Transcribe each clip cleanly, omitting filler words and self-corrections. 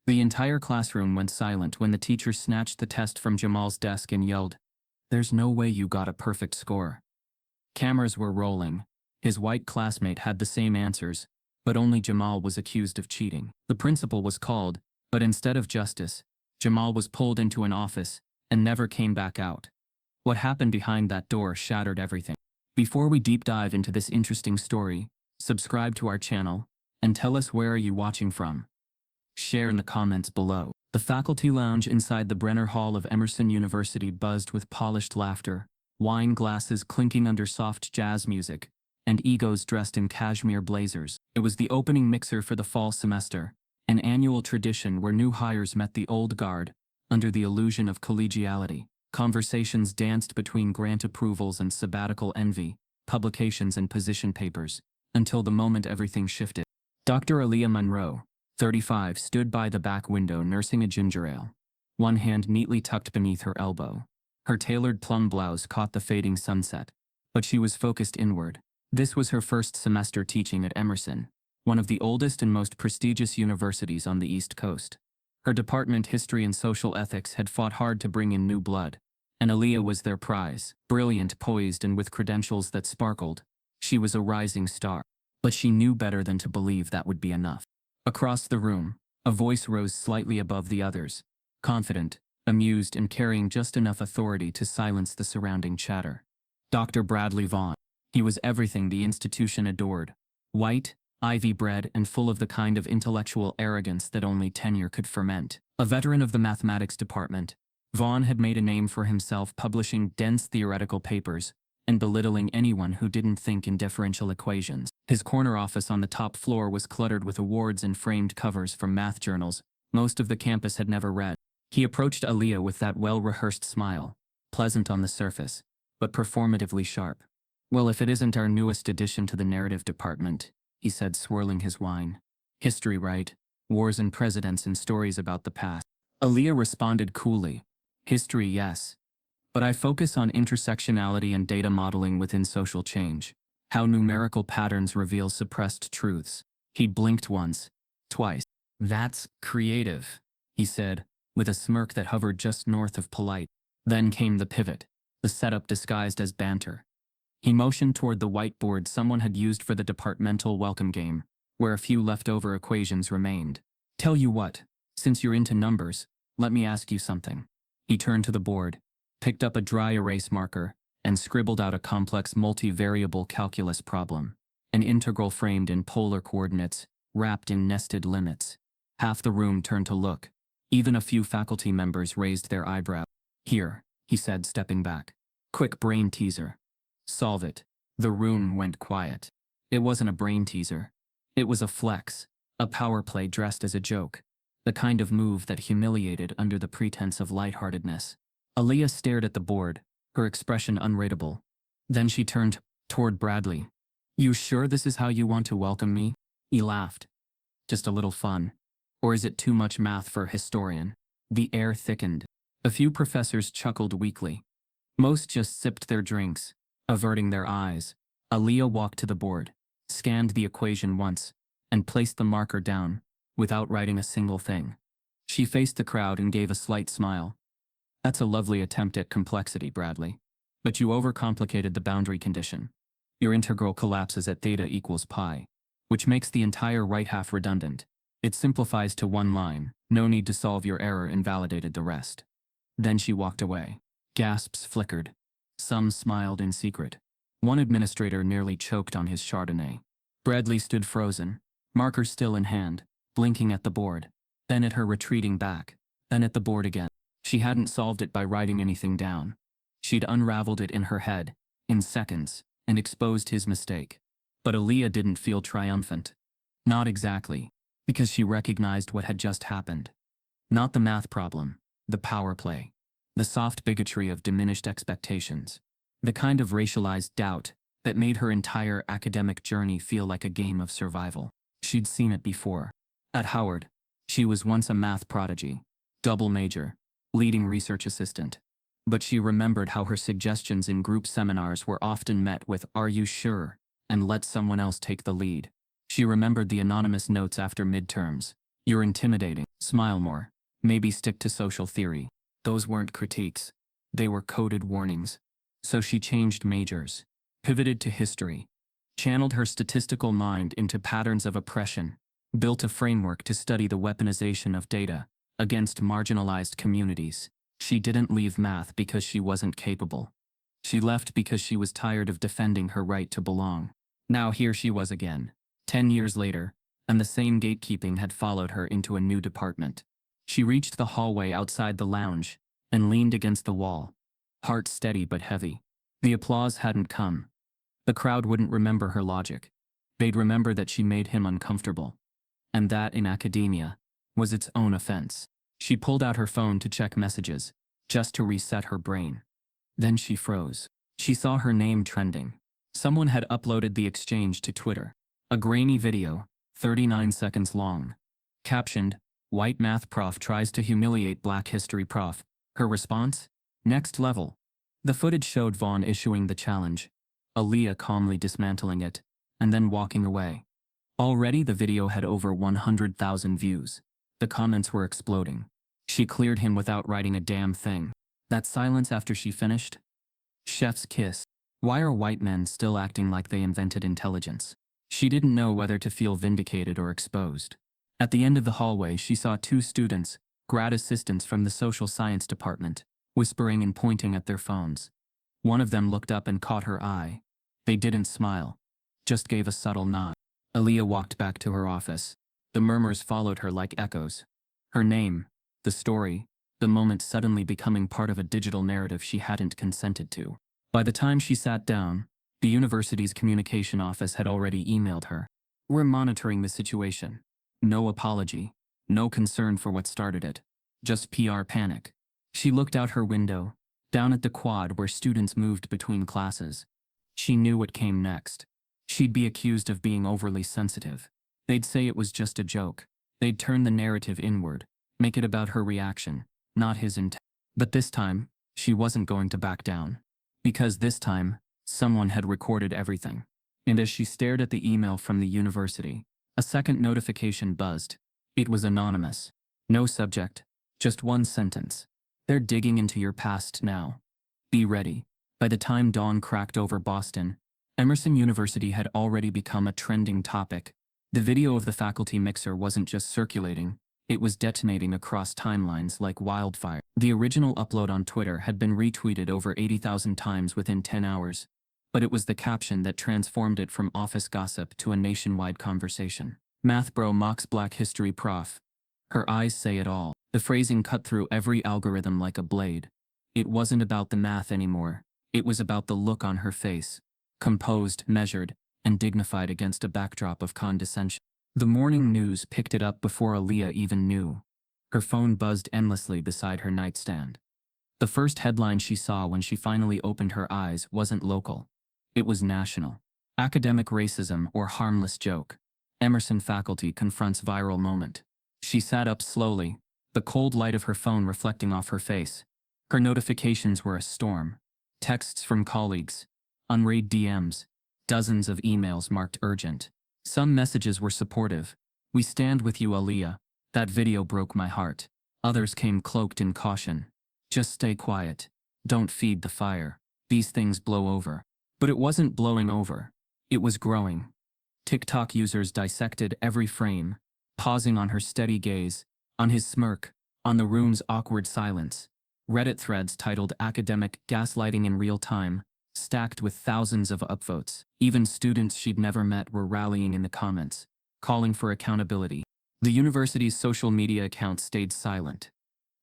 The entire classroom went silent when the teacher snatched the test from Jamal's desk and yelled, "There's no way you got a perfect score." Cameras were rolling. His white classmate had the same answers, but only Jamal was accused of cheating. The principal was called, but instead of justice, Jamal was pulled into an office and never came back out. What happened behind that door shattered everything. Before we deep dive into this interesting story, subscribe to our channel and tell us where are you watching from. Share in the comments below. The faculty lounge inside the Brenner Hall of Emerson University buzzed with polished laughter, wine glasses clinking under soft jazz music, and egos dressed in cashmere blazers. It was the opening mixer for the fall semester, an annual tradition where new hires met the old guard under the illusion of collegiality. Conversations danced between grant approvals and sabbatical envy, publications and position papers, until the moment everything shifted. Dr. Aaliyah Monroe, 35, stood by the back window nursing a ginger ale, one hand neatly tucked beneath her elbow. Her tailored plum blouse caught the fading sunset, but she was focused inward. This was her first semester teaching at Emerson, one of the oldest and most prestigious universities on the East Coast. Her department, History and Social Ethics, had fought hard to bring in new blood, and Aaliyah was their prize. Brilliant, poised, and with credentials that sparkled, she was a rising star. But she knew better than to believe that would be enough. Across the room, a voice rose slightly above the others, confident, amused, and carrying just enough authority to silence the surrounding chatter. Dr. Bradley Vaughn. He was everything the institution adored. White, ivy-bred, and full of the kind of intellectual arrogance that only tenure could ferment. A veteran of the mathematics department, Vaughn had made a name for himself publishing dense theoretical papers and belittling anyone who didn't think in differential equations. His corner office on the top floor was cluttered with awards and framed covers from math journals most of the campus had never read. He approached Aaliyah with that well-rehearsed smile, pleasant on the surface, but performatively sharp. "Well, if it isn't our newest addition to the narrative department," he said, swirling his wine. "History, right? Wars and presidents and stories about the past." Aaliyah responded coolly, "History, yes. But I focus on intersectionality and data modeling within social change. How numerical patterns reveal suppressed truths." He blinked once, twice. "That's creative," he said, with a smirk that hovered just north of polite. Then came the pivot, the setup disguised as banter. He motioned toward the whiteboard someone had used for the departmental welcome game, where a few leftover equations remained. "Tell you what, since you're into numbers, let me ask you something." He turned to the board, picked up a dry erase marker, and scribbled out a complex multivariable calculus problem, an integral framed in polar coordinates, wrapped in nested limits. Half the room turned to look. Even a few faculty members raised their eyebrows. "Here," he said, stepping back. "Quick brain teaser. Solve it." The room went quiet. It wasn't a brain teaser. It was a flex, a power play dressed as a joke, the kind of move that humiliated under the pretense of lightheartedness. Aaliyah stared at the board, her expression unreadable. Then she turned toward Bradley. "You sure this is how you want to welcome me?" He laughed. "Just a little fun. Or is it too much math for a historian?" The air thickened. A few professors chuckled weakly. Most just sipped their drinks, averting their eyes. Aaliyah walked to the board, scanned the equation once, and placed the marker down, without writing a single thing. She faced the crowd and gave a slight smile. "That's a lovely attempt at complexity, Bradley. But you overcomplicated the boundary condition. Your integral collapses at theta equals pi, which makes the entire right half redundant. It simplifies to one line. No need to solve your error invalidated the rest." Then she walked away. Gasps flickered. Some smiled in secret. One administrator nearly choked on his Chardonnay. Bradley stood frozen, marker still in hand, blinking at the board, then at her retreating back, then at the board again. She hadn't solved it by writing anything down. She'd unraveled it in her head, in seconds, and exposed his mistake. But Aaliyah didn't feel triumphant. Not exactly, because she recognized what had just happened. Not the math problem, the power play. The soft bigotry of diminished expectations. The kind of racialized doubt that made her entire academic journey feel like a game of survival. She'd seen it before. At Howard, she was once a math prodigy, double major, leading research assistant. But she remembered how her suggestions in group seminars were often met with "Are you sure?" and "Let someone else take the lead." She remembered the anonymous notes after midterms, You're intimidating. Smile more. Maybe stick to social theory. Those weren't critiques. They were coded warnings. So she changed majors, pivoted to history, channeled her statistical mind into patterns of oppression, built a framework to study the weaponization of data against marginalized communities. She didn't leave math because she wasn't capable. She left because she was tired of defending her right to belong. Now here she was again, 10 years later, and the same gatekeeping had followed her into a new department. She reached the hallway outside the lounge and leaned against the wall, heart steady but heavy. The applause hadn't come. The crowd wouldn't remember her logic. They'd remember that she made him uncomfortable. And that, in academia, was its own offense. She pulled out her phone to check messages, just to reset her brain. Then she froze. She saw her name trending. Someone had uploaded the exchange to Twitter. A grainy video, 39 seconds long. Captioned, "White math prof tries to humiliate black history prof." Her response? Next level. The footage showed Vaughn issuing the challenge, Aaliyah calmly dismantling it, and then walking away. Already the video had over 100,000 views. The comments were exploding. She cleared him without writing a damn thing. That silence after she finished? Chef's kiss. Why are white men still acting like they invented intelligence? She didn't know whether to feel vindicated or exposed. At the end of the hallway, she saw two students, grad assistants from the social science department, whispering and pointing at their phones. One of them looked up and caught her eye. They didn't smile, just gave a subtle nod. Aaliyah walked back to her office. The murmurs followed her like echoes. Her name, the story, the moment suddenly becoming part of a digital narrative she hadn't consented to. By the time she sat down, the university's communication office had already emailed her. "We're monitoring the situation." No apology, no concern for what started it, just PR panic. She looked out her window, down at the quad where students moved between classes. She knew what came next. She'd be accused of being overly sensitive. They'd say it was just a joke. They'd turn the narrative inward, make it about her reaction, not his intent. But this time, she wasn't going to back down. Because this time, someone had recorded everything. And as she stared at the email from the university, a second notification buzzed. It was anonymous. No subject, just one sentence. "They're digging into your past now. Be ready." By the time dawn cracked over Boston, Emerson University had already become a trending topic. The video of the faculty mixer wasn't just circulating, it was detonating across timelines like wildfire. The original upload on Twitter had been retweeted over 80,000 times within 10 hours, but it was the caption that transformed it from office gossip to a nationwide conversation. "Math bro mocks black history prof." Her eyes say it all. The phrasing cut through every algorithm like a blade. It wasn't about the math anymore. It was about the look on her face, composed, measured, and dignified against a backdrop of condescension. The morning news picked it up before Aaliyah even knew. Her phone buzzed endlessly beside her nightstand. The first headline she saw when she finally opened her eyes wasn't local. It was national. "Academic racism or harmless joke. Emerson faculty confronts viral moment." She sat up slowly, the cold light of her phone reflecting off her face. Her notifications were a storm. Texts from colleagues, unread DMs, dozens of emails marked urgent. Some messages were supportive. "We stand with you, Aaliyah. That video broke my heart." Others came cloaked in caution. "Just stay quiet. Don't feed the fire. These things blow over." But it wasn't blowing over. It was growing. TikTok users dissected every frame, pausing on her steady gaze, on his smirk, on the room's awkward silence. Reddit threads titled "Academic Gaslighting in Real Time" stacked with thousands of upvotes. Even students she'd never met were rallying in the comments, calling for accountability. The university's social media account stayed silent.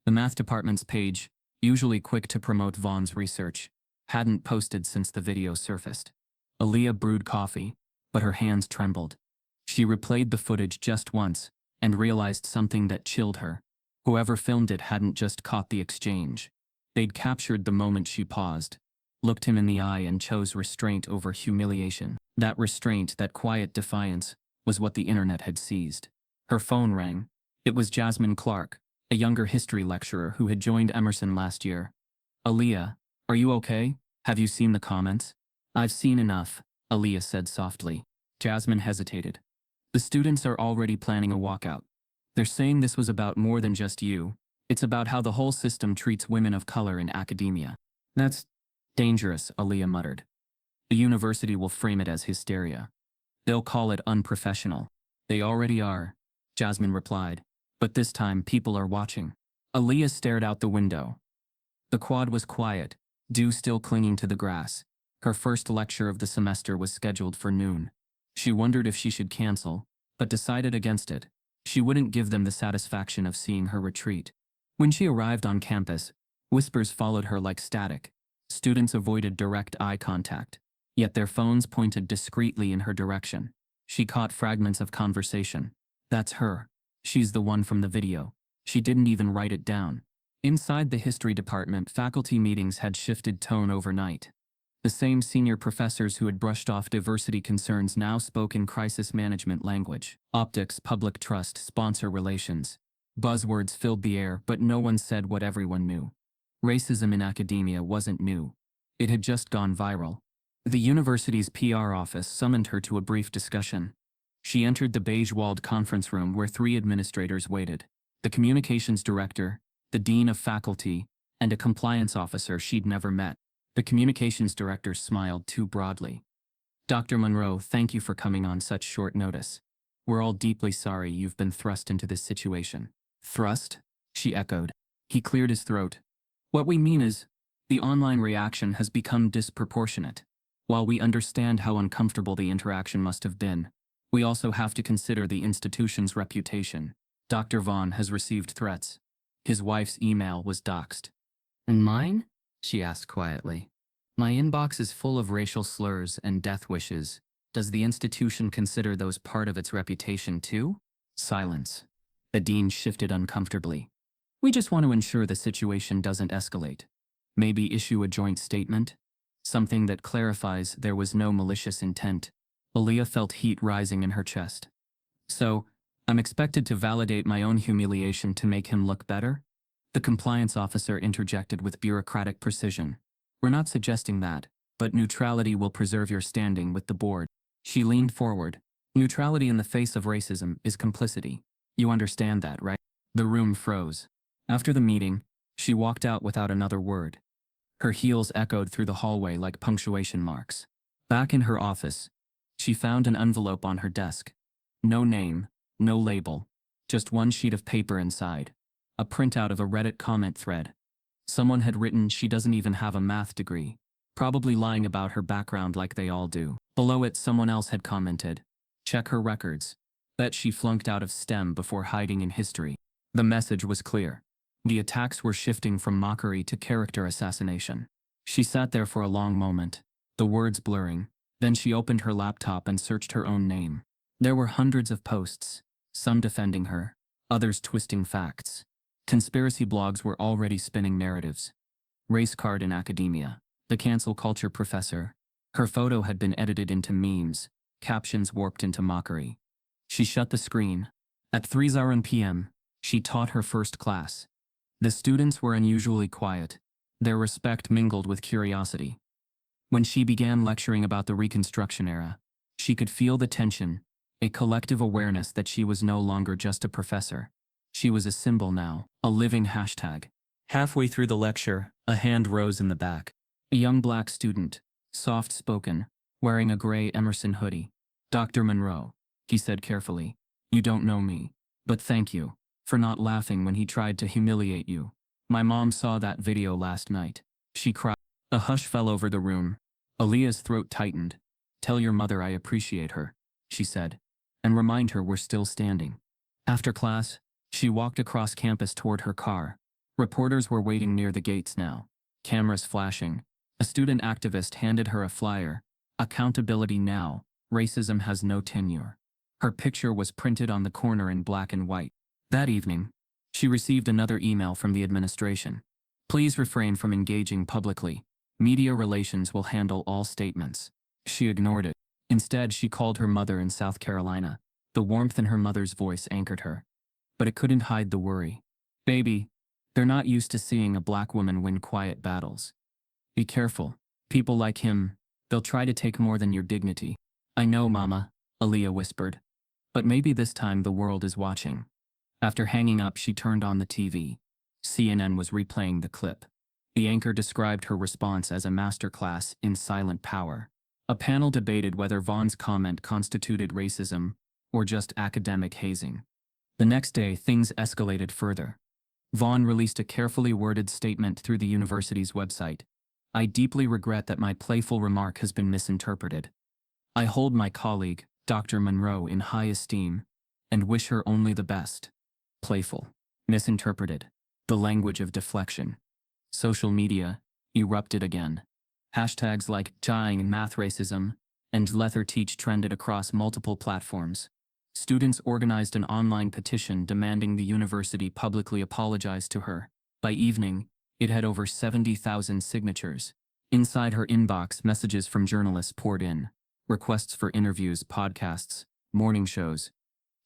The math department's page, usually quick to promote Vaughn's research, hadn't posted since the video surfaced. Aaliyah brewed coffee, but her hands trembled. She replayed the footage just once, and realized something that chilled her. Whoever filmed it hadn't just caught the exchange. They'd captured the moment she paused, looked him in the eye and chose restraint over humiliation. That restraint, that quiet defiance, was what the internet had seized. Her phone rang. It was Jasmine Clark, a younger history lecturer who had joined Emerson last year. "Aaliyah, are you okay? Have you seen the comments?" "I've seen enough," Aaliyah said softly. Jasmine hesitated. "The students are already planning a walkout." They're saying this was about more than just you. It's about how the whole system treats women of color in academia. That's dangerous, Aaliyah muttered. The university will frame it as hysteria. They'll call it unprofessional. They already are, Jasmine replied. But this time people are watching. Aaliyah stared out the window. The quad was quiet, dew still clinging to the grass. Her first lecture of the semester was scheduled for noon. She wondered if she should cancel, but decided against it. She wouldn't give them the satisfaction of seeing her retreat. When she arrived on campus, whispers followed her like static. Students avoided direct eye contact, yet their phones pointed discreetly in her direction. She caught fragments of conversation. That's her. She's the one from the video. She didn't even write it down. Inside the history department, faculty meetings had shifted tone overnight. The same senior professors who had brushed off diversity concerns now spoke in crisis management language. Optics, public trust, sponsor relations. Buzzwords filled the air, but no one said what everyone knew. Racism in academia wasn't new. It had just gone viral. The university's PR office summoned her to a brief discussion. She entered the beige-walled conference room where 3 administrators waited: the communications director, the dean of faculty, and a compliance officer she'd never met. The communications director smiled too broadly. Dr. Monroe, thank you for coming on such short notice. We're all deeply sorry you've been thrust into this situation. Thrust? She echoed. He cleared his throat. What we mean is, the online reaction has become disproportionate. While we understand how uncomfortable the interaction must have been, we also have to consider the institution's reputation. Dr. Vaughn has received threats. His wife's email was doxed. And mine? She asked quietly. My inbox is full of racial slurs and death wishes. Does the institution consider those part of its reputation too? Silence. The dean shifted uncomfortably. We just want to ensure the situation doesn't escalate. Maybe issue a joint statement? Something that clarifies there was no malicious intent. Aaliyah felt heat rising in her chest. So, I'm expected to validate my own humiliation to make him look better? The compliance officer interjected with bureaucratic precision. We're not suggesting that, but neutrality will preserve your standing with the board. She leaned forward. Neutrality in the face of racism is complicity. You understand that, right? The room froze. After the meeting, she walked out without another word. Her heels echoed through the hallway like punctuation marks. Back in her office, she found an envelope on her desk. No name, no label, just one sheet of paper inside. A printout of a Reddit comment thread. Someone had written she doesn't even have a math degree, probably lying about her background like they all do. Below it, someone else had commented, check her records. Bet she flunked out of STEM before hiding in history. The message was clear. The attacks were shifting from mockery to character assassination. She sat there for a long moment, the words blurring. Then she opened her laptop and searched her own name. There were hundreds of posts, some defending her, others twisting facts. Conspiracy blogs were already spinning narratives. Race card in academia. The cancel culture professor. Her photo had been edited into memes, captions warped into mockery. She shut the screen. At 3:00 p.m., she taught her first class. The students were unusually quiet. Their respect mingled with curiosity. When she began lecturing about the Reconstruction era, she could feel the tension, a collective awareness that she was no longer just a professor. She was a symbol now, a living hashtag. Halfway through the lecture, a hand rose in the back. A young black student, soft-spoken, wearing a gray Emerson hoodie. Dr. Monroe, he said carefully, you don't know me, but thank you for not laughing when he tried to humiliate you. My mom saw that video last night. She cried. A hush fell over the room. Aaliyah's throat tightened. Tell your mother I appreciate her, she said, and remind her we're still standing. After class, she walked across campus toward her car. Reporters were waiting near the gates now, cameras flashing. A student activist handed her a flyer. Accountability now. Racism has no tenure. Her picture was printed on the corner in black and white. That evening, she received another email from the administration. Please refrain from engaging publicly. Media relations will handle all statements. She ignored it. Instead, she called her mother in South Carolina. The warmth in her mother's voice anchored her. But it couldn't hide the worry. Baby, they're not used to seeing a black woman win quiet battles. Be careful. People like him, they'll try to take more than your dignity. I know, Mama, Aaliyah whispered. But maybe this time the world is watching. After hanging up, she turned on the TV. CNN was replaying the clip. The anchor described her response as a masterclass in silent power. A panel debated whether Vaughn's comment constituted racism or just academic hazing. The next day, things escalated further. Vaughn released a carefully worded statement through the university's website. "I deeply regret that my playful remark has been misinterpreted. I hold my colleague, Dr. Monroe, in high esteem and wish her only the best." Playful. Misinterpreted. The language of deflection. Social media erupted again. Hashtags like "dying math racism" and "Lether teach" trended across multiple platforms. Students organized an online petition demanding the university publicly apologize to her. By evening, it had over 70,000 signatures. Inside her inbox, messages from journalists poured in. Requests for interviews, podcasts, morning shows.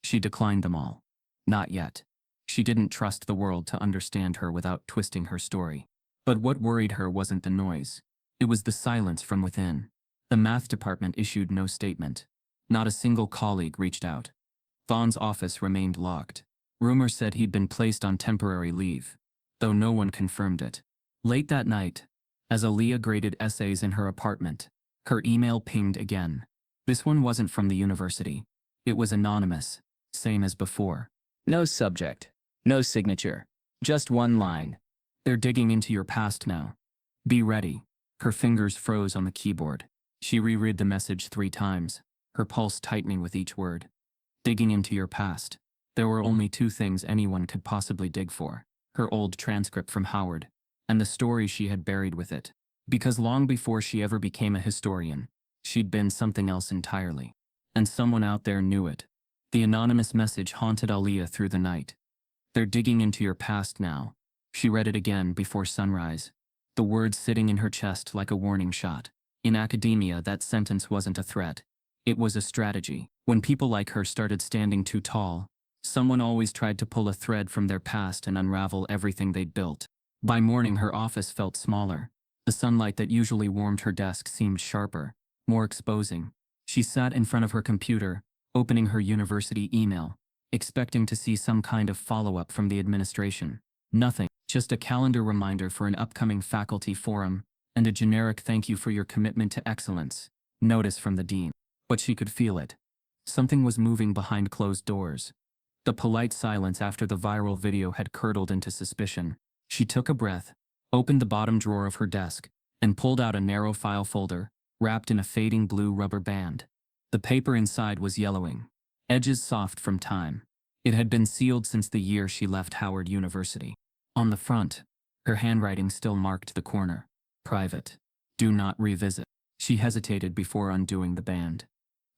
She declined them all. Not yet. She didn't trust the world to understand her without twisting her story. But what worried her wasn't the noise. It was the silence from within. The math department issued no statement. Not a single colleague reached out. Vaughn's office remained locked. Rumors said he'd been placed on temporary leave, though no one confirmed it. Late that night, as Aaliyah graded essays in her apartment, her email pinged again. This one wasn't from the university. It was anonymous, same as before. No subject, no signature, just one line. "They're digging into your past now. Be ready." Her fingers froze on the keyboard. She reread the message 3 times, her pulse tightening with each word. Digging into your past. There were only 2 things anyone could possibly dig for: her old transcript from Howard, and the story she had buried with it. Because long before she ever became a historian, she'd been something else entirely. And someone out there knew it. The anonymous message haunted Aaliyah through the night. "They're digging into your past now." She read it again before sunrise, the words sitting in her chest like a warning shot. In academia, that sentence wasn't a threat. It was a strategy. When people like her started standing too tall, someone always tried to pull a thread from their past and unravel everything they'd built. By morning, her office felt smaller. The sunlight that usually warmed her desk seemed sharper, more exposing. She sat in front of her computer, opening her university email, expecting to see some kind of follow-up from the administration. Nothing, just a calendar reminder for an upcoming faculty forum, and a generic "thank you for your commitment to excellence" notice from the dean. But she could feel it. Something was moving behind closed doors. The polite silence after the viral video had curdled into suspicion. She took a breath, opened the bottom drawer of her desk, and pulled out a narrow file folder, wrapped in a fading blue rubber band. The paper inside was yellowing, edges soft from time. It had been sealed since the year she left Howard University. On the front, her handwriting still marked the corner. "Private. Do not revisit." She hesitated before undoing the band.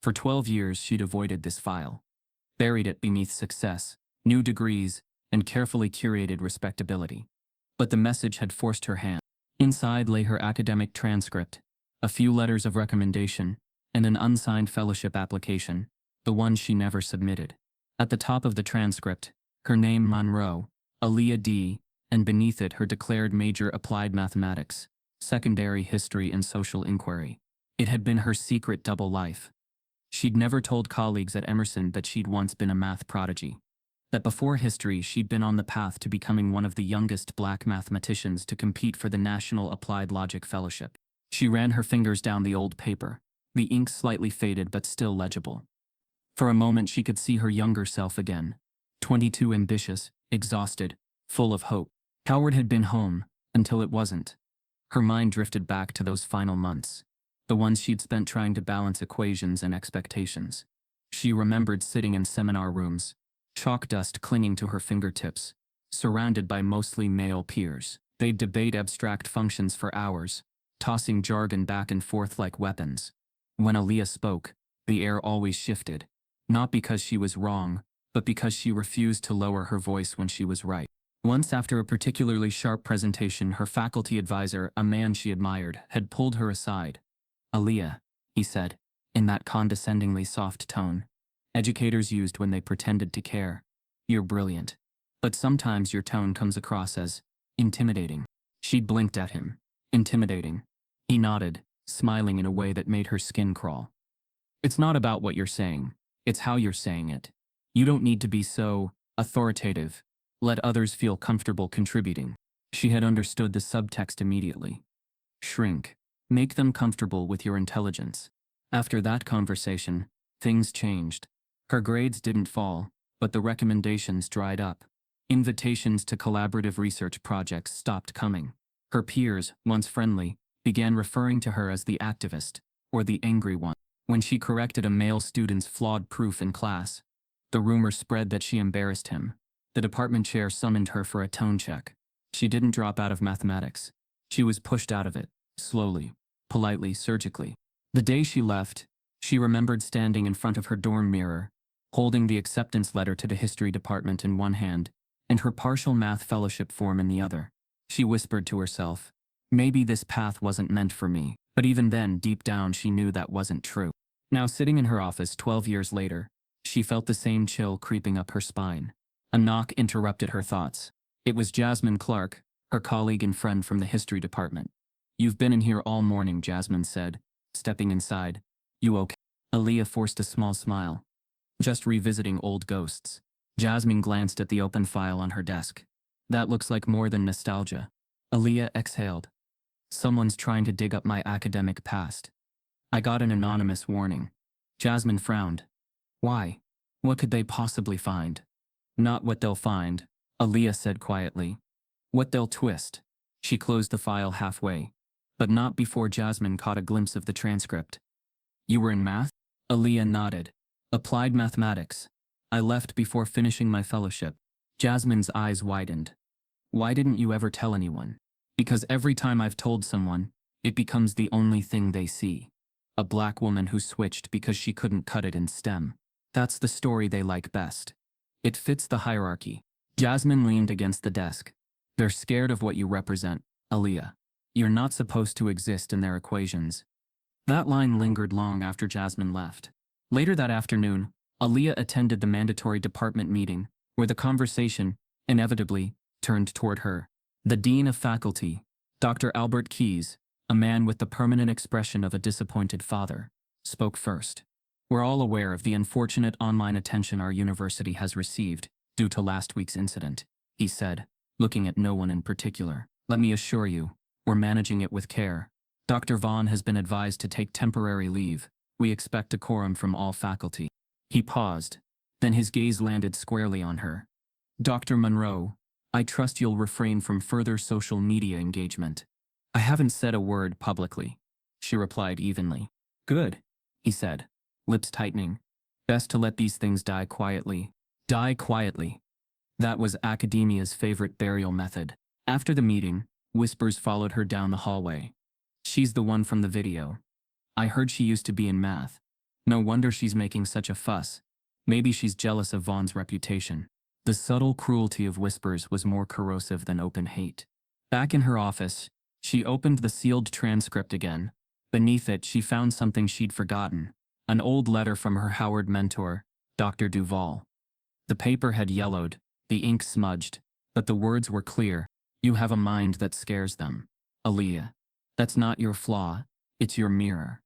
For 12 years she'd avoided this file. Buried it beneath success, new degrees, and carefully curated respectability. But the message had forced her hand. Inside lay her academic transcript, a few letters of recommendation, and an unsigned fellowship application, the one she never submitted. At the top of the transcript, her name Monroe, Aaliyah D., and beneath it her declared major applied mathematics, secondary history and social inquiry. It had been her secret double life. She'd never told colleagues at Emerson that she'd once been a math prodigy. That before history she'd been on the path to becoming one of the youngest black mathematicians to compete for the National Applied Logic Fellowship. She ran her fingers down the old paper, the ink slightly faded but still legible. For a moment she could see her younger self again. 22, ambitious, exhausted, full of hope. Howard had been home, until it wasn't. Her mind drifted back to those final months, the ones she'd spent trying to balance equations and expectations. She remembered sitting in seminar rooms, chalk dust clinging to her fingertips, surrounded by mostly male peers. They'd debate abstract functions for hours, tossing jargon back and forth like weapons. When Aaliyah spoke, the air always shifted, not because she was wrong, but because she refused to lower her voice when she was right. Once, after a particularly sharp presentation, her faculty advisor, a man she admired, had pulled her aside. "Aaliyah," he said, in that condescendingly soft tone educators used when they pretended to care, "you're brilliant. But sometimes your tone comes across as intimidating." She blinked at him. "Intimidating?" He nodded, smiling in a way that made her skin crawl. "It's not about what you're saying. It's how you're saying it. You don't need to be so authoritative, let others feel comfortable contributing. She had understood the subtext immediately. Shrink. Make them comfortable with your intelligence. After that conversation, things changed. Her grades didn't fall, but the recommendations dried up. Invitations to collaborative research projects stopped coming. Her peers, once friendly, began referring to her as the activist, or the angry one. When she corrected a male student's flawed proof in class, the rumor spread that she embarrassed him. The department chair summoned her for a tone check. She didn't drop out of mathematics. She was pushed out of it, slowly, politely, surgically. The day she left, she remembered standing in front of her dorm mirror, holding the acceptance letter to the history department in one hand, and her partial math fellowship form in the other. She whispered to herself, maybe this path wasn't meant for me, but even then, deep down, she knew that wasn't true. Now sitting in her office 12 years later, she felt the same chill creeping up her spine. A knock interrupted her thoughts. It was Jasmine Clark, her colleague and friend from the history department. You've been in here all morning, Jasmine said, stepping inside. You okay? Aaliyah forced a small smile. Just revisiting old ghosts. Jasmine glanced at the open file on her desk. That looks like more than nostalgia. Aaliyah exhaled. Someone's trying to dig up my academic past. I got an anonymous warning. Jasmine frowned. Why? What could they possibly find? Not what they'll find, Aaliyah said quietly. What they'll twist. She closed the file halfway, but not before Jasmine caught a glimpse of the transcript. You were in math? Aaliyah nodded. Applied mathematics. I left before finishing my fellowship. Jasmine's eyes widened. Why didn't you ever tell anyone? Because every time I've told someone, it becomes the only thing they see. A black woman who switched because she couldn't cut it in STEM. That's the story they like best. It fits the hierarchy. Jasmine leaned against the desk. They're scared of what you represent, Aaliyah. You're not supposed to exist in their equations. That line lingered long after Jasmine left. Later that afternoon, Aaliyah attended the mandatory department meeting, where the conversation, inevitably, turned toward her. The dean of faculty, Dr. Albert Keyes, a man with the permanent expression of a disappointed father, spoke first. We're all aware of the unfortunate online attention our university has received due to last week's incident, he said, looking at no one in particular. Let me assure you, we're managing it with care. Dr. Vaughn has been advised to take temporary leave. We expect decorum from all faculty. He paused. Then his gaze landed squarely on her. Dr. Monroe, I trust you'll refrain from further social media engagement. I haven't said a word publicly, she replied evenly. Good, he said, lips tightening. Best to let these things die quietly. Die quietly. That was academia's favorite burial method. After the meeting, whispers followed her down the hallway. She's the one from the video. I heard she used to be in math. No wonder she's making such a fuss. Maybe she's jealous of Vaughn's reputation. The subtle cruelty of whispers was more corrosive than open hate. Back in her office, she opened the sealed transcript again. Beneath it, she found something she'd forgotten. An old letter from her Howard mentor, Dr. Duval. The paper had yellowed, the ink smudged, but the words were clear. You have a mind that scares them, Aaliyah. That's not your flaw, it's your mirror.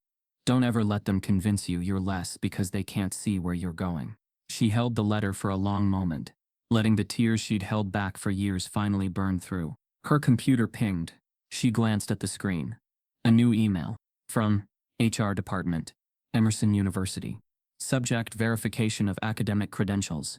Don't ever let them convince you you're less because they can't see where you're going. She held the letter for a long moment, letting the tears she'd held back for years finally burn through. Her computer pinged. She glanced at the screen. A new email. From HR Department, Emerson University. Subject: verification of academic credentials.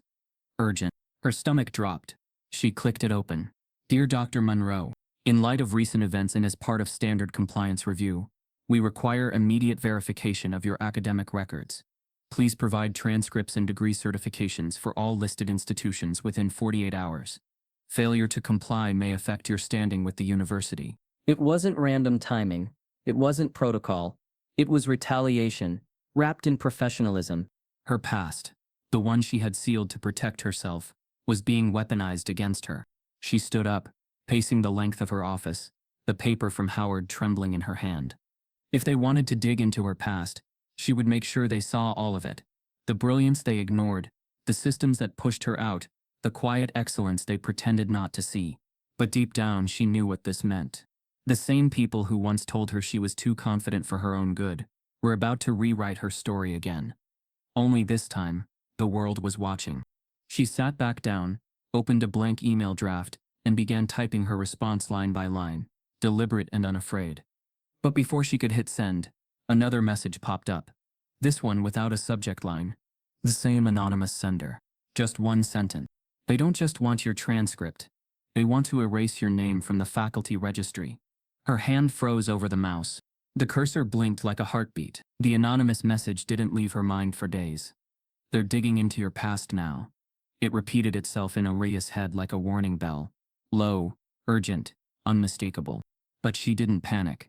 Urgent. Her stomach dropped. She clicked it open. Dear Dr. Monroe, in light of recent events and as part of standard compliance review, we require immediate verification of your academic records. Please provide transcripts and degree certifications for all listed institutions within 48 hours. Failure to comply may affect your standing with the university. It wasn't random timing. It wasn't protocol. It was retaliation, wrapped in professionalism. Her past, the one she had sealed to protect herself, was being weaponized against her. She stood up, pacing the length of her office, the paper from Howard trembling in her hand. If they wanted to dig into her past, she would make sure they saw all of it. The brilliance they ignored, the systems that pushed her out, the quiet excellence they pretended not to see. But deep down she knew what this meant. The same people who once told her she was too confident for her own good were about to rewrite her story again. Only this time, the world was watching. She sat back down, opened a blank email draft, and began typing her response line by line, deliberate and unafraid. But before she could hit send, another message popped up. This one without a subject line. The same anonymous sender. Just one sentence. They don't just want your transcript. They want to erase your name from the faculty registry. Her hand froze over the mouse. The cursor blinked like a heartbeat. The anonymous message didn't leave her mind for days. They're digging into your past now. It repeated itself in Aria's head like a warning bell. Low, urgent, unmistakable. But she didn't panic.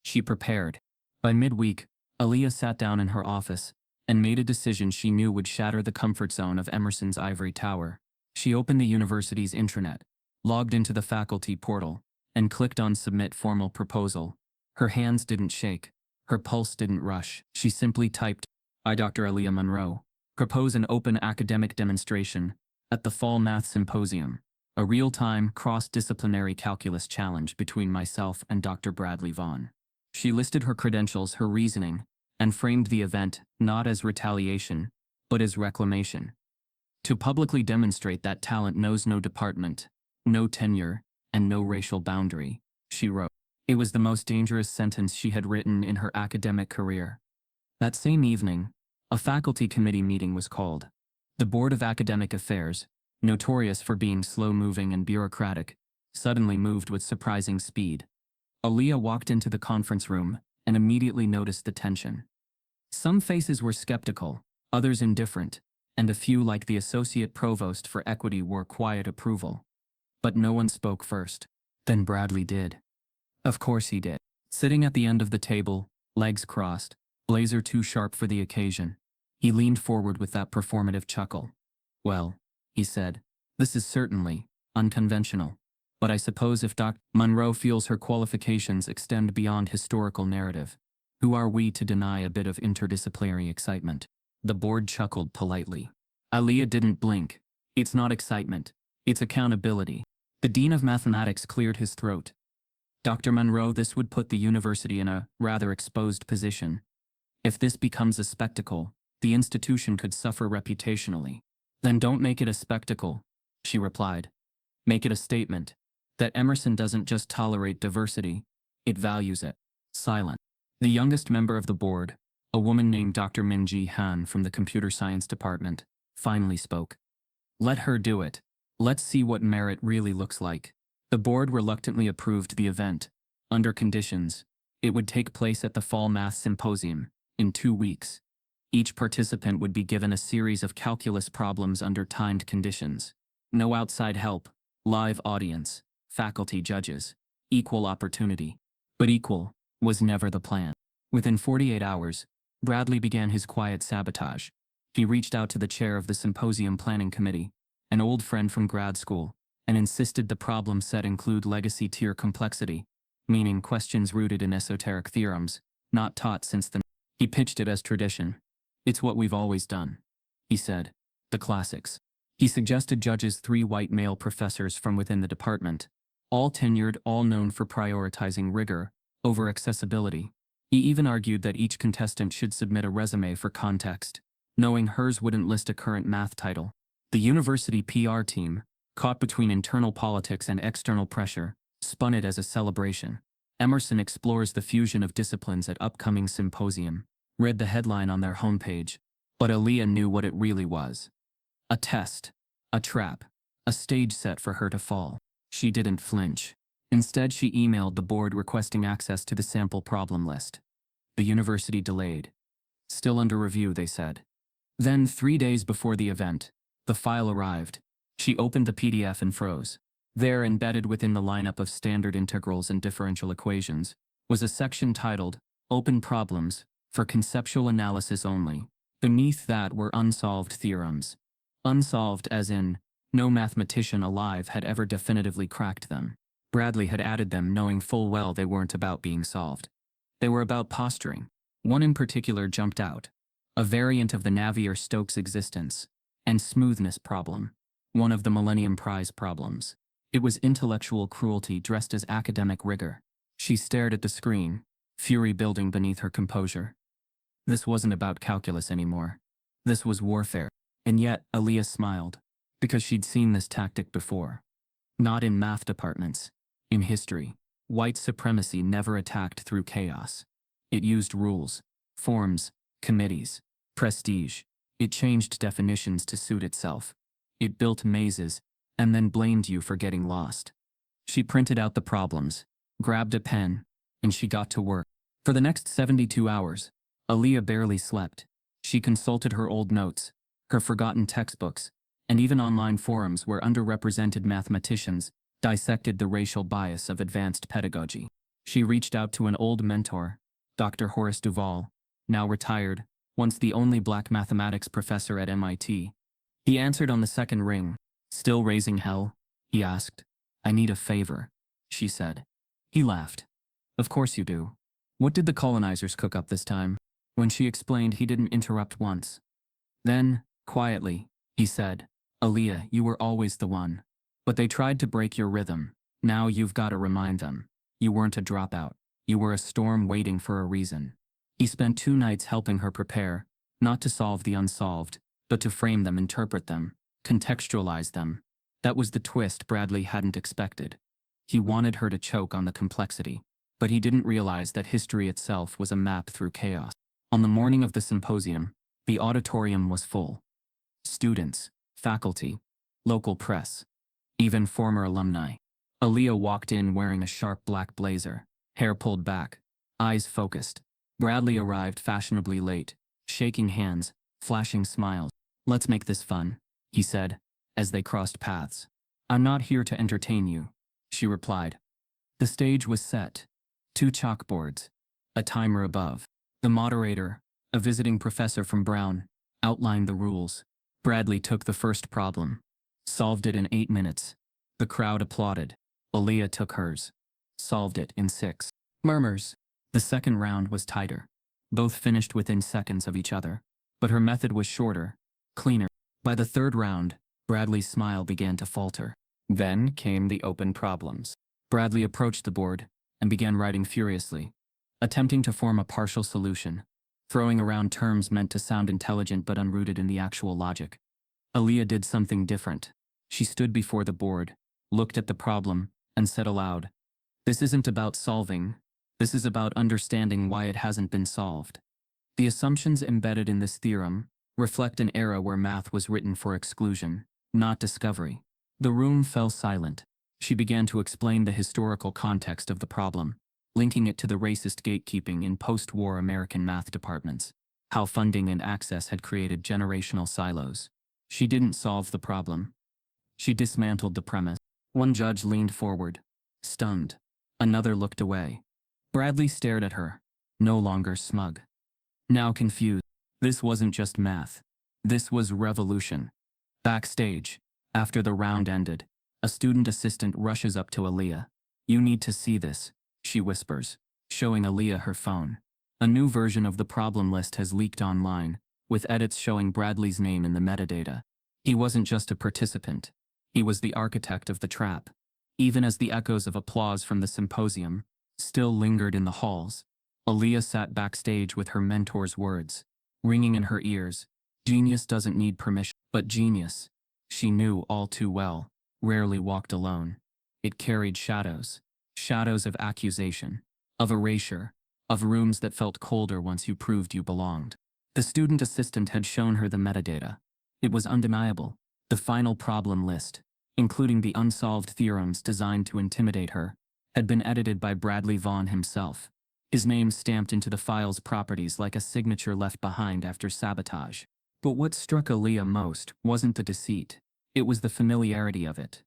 She prepared. By midweek, Aaliyah sat down in her office and made a decision she knew would shatter the comfort zone of Emerson's ivory tower. She opened the university's intranet, logged into the faculty portal, and clicked on Submit Formal Proposal. Her hands didn't shake. Her pulse didn't rush. She simply typed, I, Dr. Aaliyah Monroe, propose an open academic demonstration at the Fall Math Symposium, a real-time, cross-disciplinary calculus challenge between myself and Dr. Bradley Vaughn. She listed her credentials, her reasoning, and framed the event not as retaliation, but as reclamation. To publicly demonstrate that talent knows no department, no tenure, and no racial boundary, she wrote. It was the most dangerous sentence she had written in her academic career. That same evening, a faculty committee meeting was called. The Board of Academic Affairs, notorious for being slow-moving and bureaucratic, suddenly moved with surprising speed. Aaliyah walked into the conference room and immediately noticed the tension. Some faces were skeptical, others indifferent, and a few, like the associate provost for equity, wore quiet approval. But no one spoke first. Then Bradley did. Of course he did. Sitting at the end of the table, legs crossed, blazer too sharp for the occasion, he leaned forward with that performative chuckle. Well, he said, this is certainly unconventional. But I suppose if Dr. Monroe feels her qualifications extend beyond historical narrative, who are we to deny a bit of interdisciplinary excitement? The board chuckled politely. Aaliyah didn't blink. It's not excitement. It's accountability. The dean of mathematics cleared his throat. Dr. Monroe, this would put the university in a rather exposed position. If this becomes a spectacle, the institution could suffer reputationally. Then don't make it a spectacle, she replied. Make it a statement that Emerson doesn't just tolerate diversity, it values it. Silent. The youngest member of the board, a woman named Dr. Minji Han from the computer science department, finally spoke. Let her do it. Let's see what merit really looks like. The board reluctantly approved the event, under conditions. It would take place at the Fall Math Symposium, in 2 weeks. Each participant would be given a series of calculus problems under timed conditions. No outside help, live audience, faculty judges, equal opportunity. But equal was never the plan. Within 48 hours, Bradley began his quiet sabotage. He reached out to the chair of the symposium planning committee, an old friend from grad school, and insisted the problem set include legacy tier complexity, meaning questions rooted in esoteric theorems, not taught since the... He pitched it as tradition. It's what we've always done, he said. The classics. He suggested judges 3 white male professors from within the department, all tenured, all known for prioritizing rigor over accessibility. He even argued that each contestant should submit a resume for context, knowing hers wouldn't list a current math title. The university PR team, caught between internal politics and external pressure, spun it as a celebration. Emerson explores the fusion of disciplines at upcoming symposium, read the headline on their homepage. But Aaliyah knew what it really was. A test, a trap, a stage set for her to fall. She didn't flinch. Instead, she emailed the board requesting access to the sample problem list. The university delayed. Still under review, they said. Then, 3 days before the event, the file arrived. She opened the PDF and froze. There, embedded within the lineup of standard integrals and differential equations, was a section titled, Open Problems, for Conceptual Analysis Only. Beneath that were unsolved theorems. Unsolved as in, no mathematician alive had ever definitively cracked them. Bradley had added them knowing full well they weren't about being solved. They were about posturing. One in particular jumped out. A variant of the Navier-Stokes existence and smoothness problem. One of the Millennium Prize problems. It was intellectual cruelty dressed as academic rigor. She stared at the screen, fury building beneath her composure. This wasn't about calculus anymore. This was warfare. And yet, Aaliyah smiled. because she'd seen this tactic before. Not in math departments. In history, white supremacy never attacked through chaos. It used rules, forms, committees, prestige. It changed definitions to suit itself. It built mazes, and then blamed you for getting lost. She printed out the problems, grabbed a pen, and she got to work. For the next 72 hours, Aaliyah barely slept. She consulted her old notes, her forgotten textbooks, and even online forums where underrepresented mathematicians dissected the racial bias of advanced pedagogy. She reached out to an old mentor, Dr. Horace Duvall, now retired, once the only black mathematics professor at MIT. He answered on the second ring. "Still raising hell?" he asked. "I need a favor," she said. He laughed. "Of course you do. What did the colonizers cook up this time?" When she explained, he didn't interrupt once. Then, quietly, he said, "Aaliyah, you were always the one. But they tried to break your rhythm. Now you've got to remind them. You weren't a dropout. You were a storm waiting for a reason." He spent 2 nights helping her prepare, not to solve the unsolved, but to frame them, interpret them, contextualize them. That was the twist Bradley hadn't expected. He wanted her to choke on the complexity, but he didn't realize that history itself was a map through chaos. On the morning of the symposium, the auditorium was full. Students, faculty, local press, even former alumni. Aaliyah walked in wearing a sharp black blazer, hair pulled back, eyes focused. Bradley arrived fashionably late, shaking hands, flashing smiles. "Let's make this fun," he said, as they crossed paths. "I'm not here to entertain you," she replied. The stage was set. 2 chalkboards, a timer above. The moderator, a visiting professor from Brown, outlined the rules. Bradley took the first problem, solved it in 8 minutes. The crowd applauded. Aaliyah took hers, solved it in 6. Murmurs. The second round was tighter. Both finished within seconds of each other, but her method was shorter, cleaner. By the third round, Bradley's smile began to falter. Then came the open problems. Bradley approached the board and began writing furiously, attempting to form a partial solution, throwing around terms meant to sound intelligent but unrooted in the actual logic. Aaliyah did something different. She stood before the board, looked at the problem, and said aloud, "This isn't about solving. This is about understanding why it hasn't been solved." The assumptions embedded in this theorem reflect an era where math was written for exclusion, not discovery. The room fell silent. She began to explain the historical context of the problem, linking it to the racist gatekeeping in post-war American math departments, how funding and access had created generational silos. She didn't solve the problem. She dismantled the premise. One judge leaned forward, stunned. Another looked away. Bradley stared at her, no longer smug. Now confused. This wasn't just math. This was revolution. Backstage, after the round ended, a student assistant rushes up to Aaliyah. "You need to see this," she whispers, showing Aaliyah her phone. A new version of the problem list has leaked online, with edits showing Bradley's name in the metadata. He wasn't just a participant. He was the architect of the trap. Even as the echoes of applause from the symposium still lingered in the halls, Aaliyah sat backstage with her mentor's words, ringing in her ears. Genius doesn't need permission, but genius, she knew all too well, rarely walked alone. It carried shadows. Shadows of accusation, of erasure, of rooms that felt colder once you proved you belonged. The student assistant had shown her the metadata. It was undeniable. The final problem list, including the unsolved theorems designed to intimidate her, had been edited by Bradley Vaughn himself, his name stamped into the file's properties like a signature left behind after sabotage. But what struck Aaliyah most wasn't the deceit. It was the familiarity of it.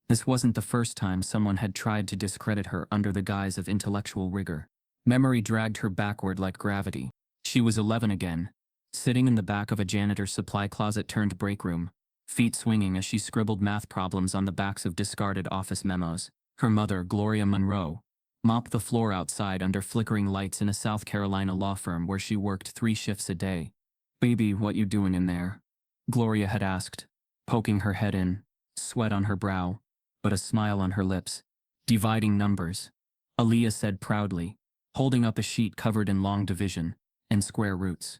This wasn't the first time someone had tried to discredit her under the guise of intellectual rigor. Memory dragged her backward like gravity. She was 11 again, sitting in the back of a janitor's supply closet turned break room, feet swinging as she scribbled math problems on the backs of discarded office memos. Her mother, Gloria Monroe, mopped the floor outside under flickering lights in a South Carolina law firm where she worked 3 shifts a day. "Baby, what you doing in there?" Gloria had asked, poking her head in, sweat on her brow, but a smile on her lips. "Dividing numbers," Aaliyah said proudly, holding up a sheet covered in long division and square roots.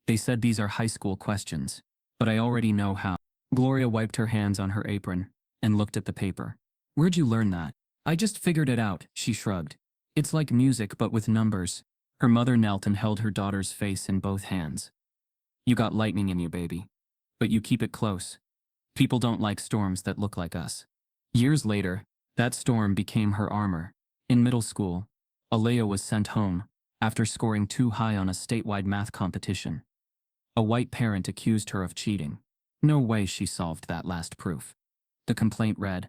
"They said these are high school questions, but I already know how." Gloria wiped her hands on her apron and looked at the paper. Where'd you learn that? I just figured it out, she shrugged. It's like music but with numbers. Her mother knelt and held her daughter's face in both hands. You got lightning in you, baby. But you keep it close. People don't like storms that look like us. Years later, that storm became her armor. In middle school, Alea was sent home after scoring too high on a statewide math competition. A white parent accused her of cheating. No way she solved that last proof. The complaint read,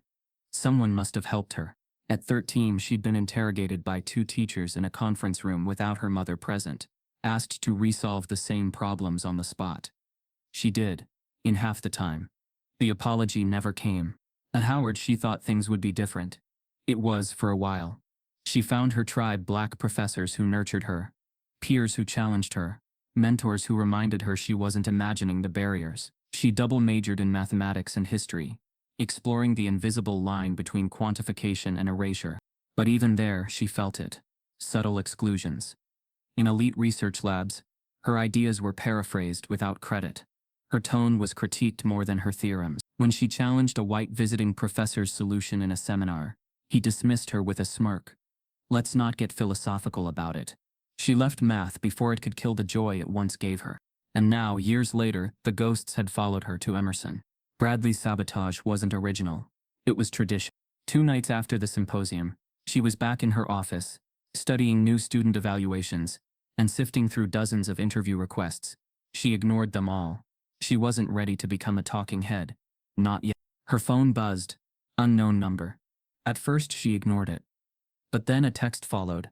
someone must have helped her. At 13, she'd been interrogated by 2 teachers in a conference room without her mother present, asked to resolve the same problems on the spot. She did, in half the time. The apology never came. At Howard, she thought things would be different. It was for a while. She found her tribe, black professors who nurtured her, peers who challenged her, mentors who reminded her she wasn't imagining the barriers. She double majored in mathematics and history, exploring the invisible line between quantification and erasure. But even there, she felt it. Subtle exclusions. In elite research labs, her ideas were paraphrased without credit. Her tone was critiqued more than her theorems. When she challenged a white visiting professor's solution in a seminar, he dismissed her with a smirk. Let's not get philosophical about it. She left math before it could kill the joy it once gave her. And now, years later, the ghosts had followed her to Emerson. Bradley's sabotage wasn't original. It was tradition. 2 nights after the symposium, she was back in her office, studying new student evaluations, and sifting through dozens of interview requests. She ignored them all. She wasn't ready to become a talking head. Not yet. Her phone buzzed. Unknown number. At first she ignored it. But then a text followed.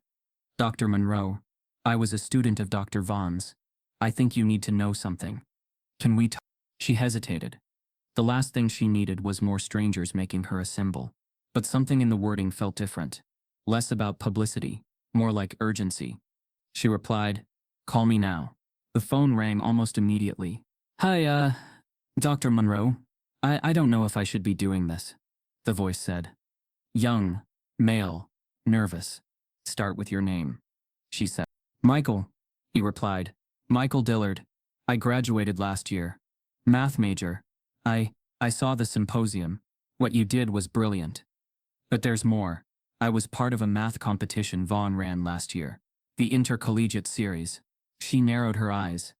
Dr. Monroe, I was a student of Dr. Vaughn's. I think you need to know something. Can we talk? She hesitated. The last thing she needed was more strangers making her a symbol. But something in the wording felt different. Less about publicity, more like urgency. She replied, call me now. The phone rang almost immediately. Hi, Dr. Monroe. I don't know if I should be doing this, the voice said. Young, male, nervous. Start with your name, she said. Michael, he replied. Michael Dillard. I graduated last year. Math major. I saw the symposium. What you did was brilliant. But there's more. I was part of a math competition Vaughn ran last year. The intercollegiate series. She narrowed her eyes.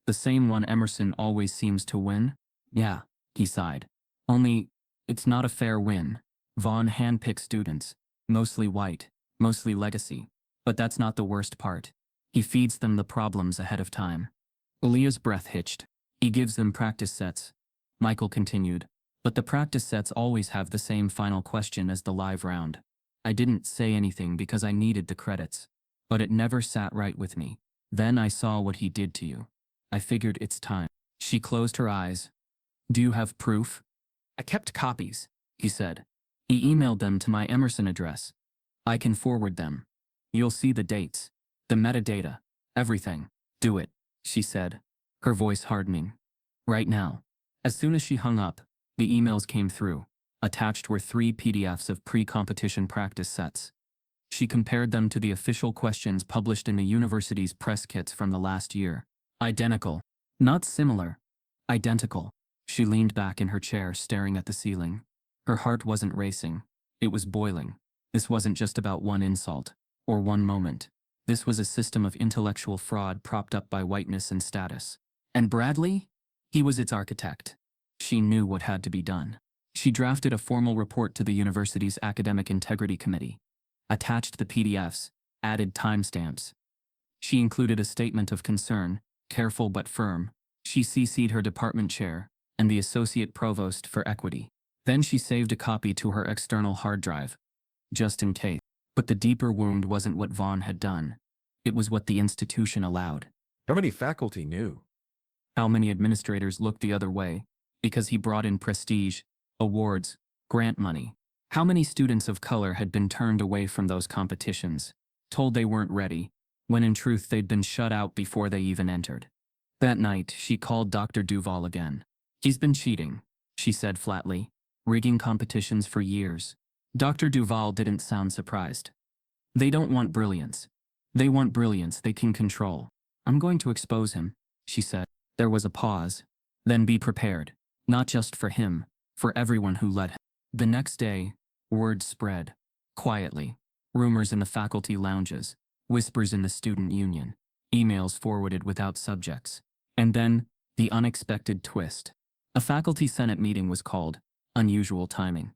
The same one Emerson always seems to win? Yeah, he sighed. Only, it's not a fair win. Vaughn handpicks students. Mostly white, mostly legacy. But that's not the worst part. He feeds them the problems ahead of time. Aaliyah's breath hitched. He gives them practice sets. Michael continued. But the practice sets always have the same final question as the live round. I didn't say anything because I needed the credits. But it never sat right with me. Then I saw what he did to you. I figured it's time. She closed her eyes. Do you have proof? I kept copies, he said. He emailed them to my Emerson address. I can forward them. You'll see the dates, the metadata, everything. Do it, she said, her voice hardening. Right now. As soon as she hung up, the emails came through. Attached were 3 PDFs of pre-competition practice sets. She compared them to the official questions published in the university's press kits from the last year. Identical. Not similar. Identical. She leaned back in her chair, staring at the ceiling. Her heart wasn't racing. It was boiling. This wasn't just about one insult, or one moment. This was a system of intellectual fraud propped up by whiteness and status. And Bradley? He was its architect. She knew what had to be done. She drafted a formal report to the university's Academic Integrity Committee. Attached the PDFs, added timestamps. She included a statement of concern, careful but firm. She CC'd her department chair and the associate provost for equity. Then she saved a copy to her external hard drive, just in case. But the deeper wound wasn't what Vaughn had done. It was what the institution allowed. How many faculty knew? How many administrators looked the other way because he brought in prestige, awards, grant money? How many students of color had been turned away from those competitions, told they weren't ready, when in truth they'd been shut out before they even entered? That night, she called Dr. Duval again. He's been cheating, she said flatly, rigging competitions for years. Dr. Duval didn't sound surprised. They don't want brilliance. They want brilliance they can control. I'm going to expose him, she said. There was a pause. Then be prepared. Not just for him, for everyone who let him. The next day, word spread. Quietly. Rumors in the faculty lounges, whispers in the student union, emails forwarded without subjects. And then, the unexpected twist. A faculty senate meeting was called. Unusual timing.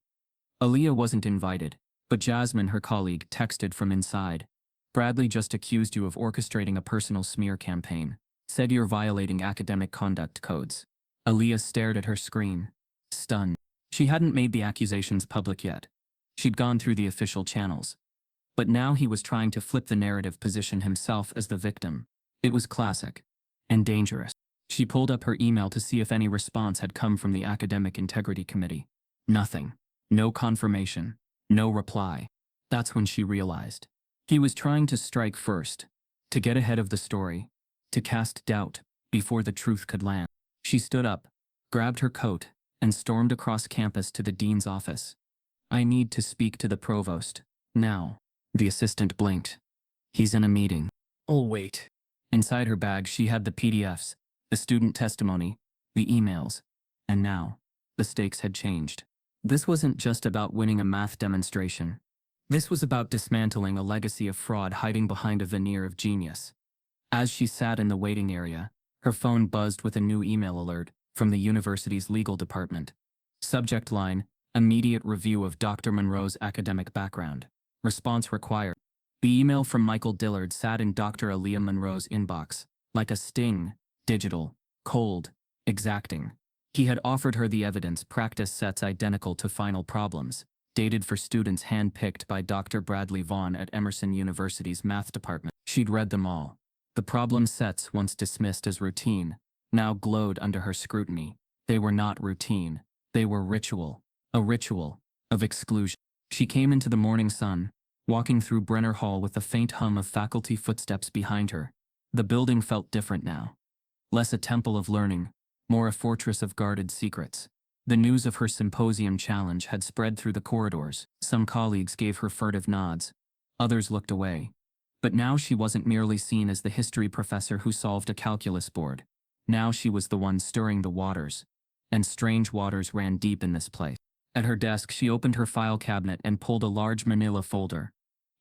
Aaliyah wasn't invited, but Jasmine, her colleague, texted from inside. Bradley just accused you of orchestrating a personal smear campaign. Said you're violating academic conduct codes. Aaliyah stared at her screen, stunned. She hadn't made the accusations public yet. She'd gone through the official channels. But now he was trying to flip the narrative, position himself as the victim. It was classic. And dangerous. She pulled up her email to see if any response had come from the Academic Integrity Committee. Nothing. No confirmation. No reply. That's when she realized. He was trying to strike first. To get ahead of the story. To cast doubt before the truth could land. She stood up, grabbed her coat, and stormed across campus to the dean's office. I need to speak to the provost. Now. The assistant blinked. He's in a meeting. I'll wait. Inside her bag she had the PDFs, the student testimony, the emails. And now, the stakes had changed. This wasn't just about winning a math demonstration. This was about dismantling a legacy of fraud hiding behind a veneer of genius. As she sat in the waiting area, her phone buzzed with a new email alert from the university's legal department. Subject line, immediate review of Dr. Monroe's academic background. Response required. The email from Michael Dillard sat in Dr. Aaliyah Monroe's inbox, like a sting, digital, cold, exacting. He had offered her the evidence practice sets identical to final problems, dated for students handpicked by Dr. Bradley Vaughn at Emerson University's math department. She'd read them all. The problem sets, once dismissed as routine, now glowed under her scrutiny. They were not routine. They were ritual. A ritual of exclusion. She came into the morning sun, walking through Brenner Hall with the faint hum of faculty footsteps behind her. The building felt different now. Less a temple of learning, more a fortress of guarded secrets. The news of her symposium challenge had spread through the corridors. Some colleagues gave her furtive nods. Others looked away. But now she wasn't merely seen as the history professor who solved a calculus board. Now she was the one stirring the waters. And strange waters ran deep in this place. At her desk she opened her file cabinet and pulled a large manila folder.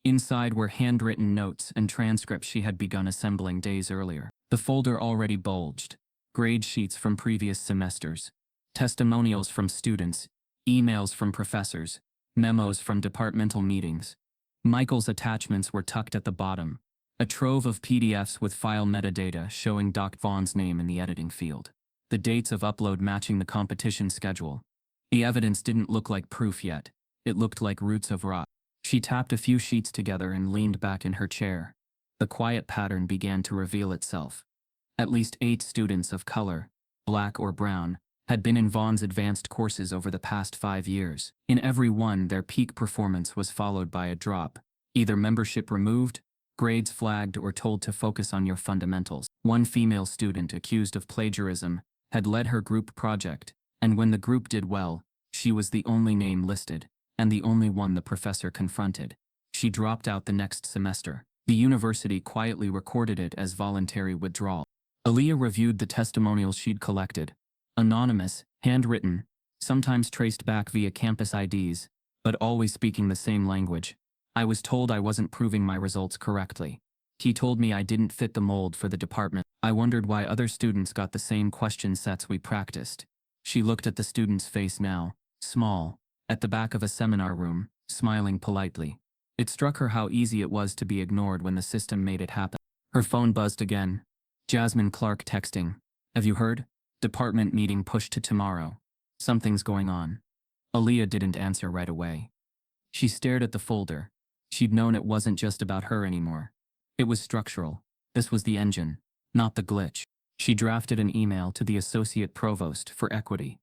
Inside were handwritten notes and transcripts she had begun assembling days earlier. The folder already bulged. Grade sheets from previous semesters. Testimonials from students. Emails from professors. Memos from departmental meetings. Michael's attachments were tucked at the bottom. A trove of PDFs with file metadata showing Dr. Vaughn's name in the editing field. The dates of upload matching the competition schedule. The evidence didn't look like proof yet. It looked like roots of rot. She tapped a few sheets together and leaned back in her chair. The quiet pattern began to reveal itself. At least 8 students of color, black or brown, had been in Vaughn's advanced courses over the past 5 years. In every one, their peak performance was followed by a drop, either membership removed, grades flagged, or told to focus on your fundamentals. One female student accused of plagiarism had led her group project, and when the group did well, she was the only name listed, and the only one the professor confronted. She dropped out the next semester. The university quietly recorded it as voluntary withdrawal. Aaliyah reviewed the testimonials she'd collected. Anonymous, handwritten, sometimes traced back via campus IDs, but always speaking the same language. I was told I wasn't proving my results correctly. He told me I didn't fit the mold for the department. I wondered why other students got the same question sets we practiced. She looked at the student's face now, small, at the back of a seminar room, smiling politely. It struck her how easy it was to be ignored when the system made it happen. Her phone buzzed again. Jasmine Clark texting. Have you heard? Department meeting pushed to tomorrow. Something's going on. Aaliyah didn't answer right away. She stared at the folder. She'd known it wasn't just about her anymore. It was structural. This was the engine, not the glitch. She drafted an email to the associate provost for equity.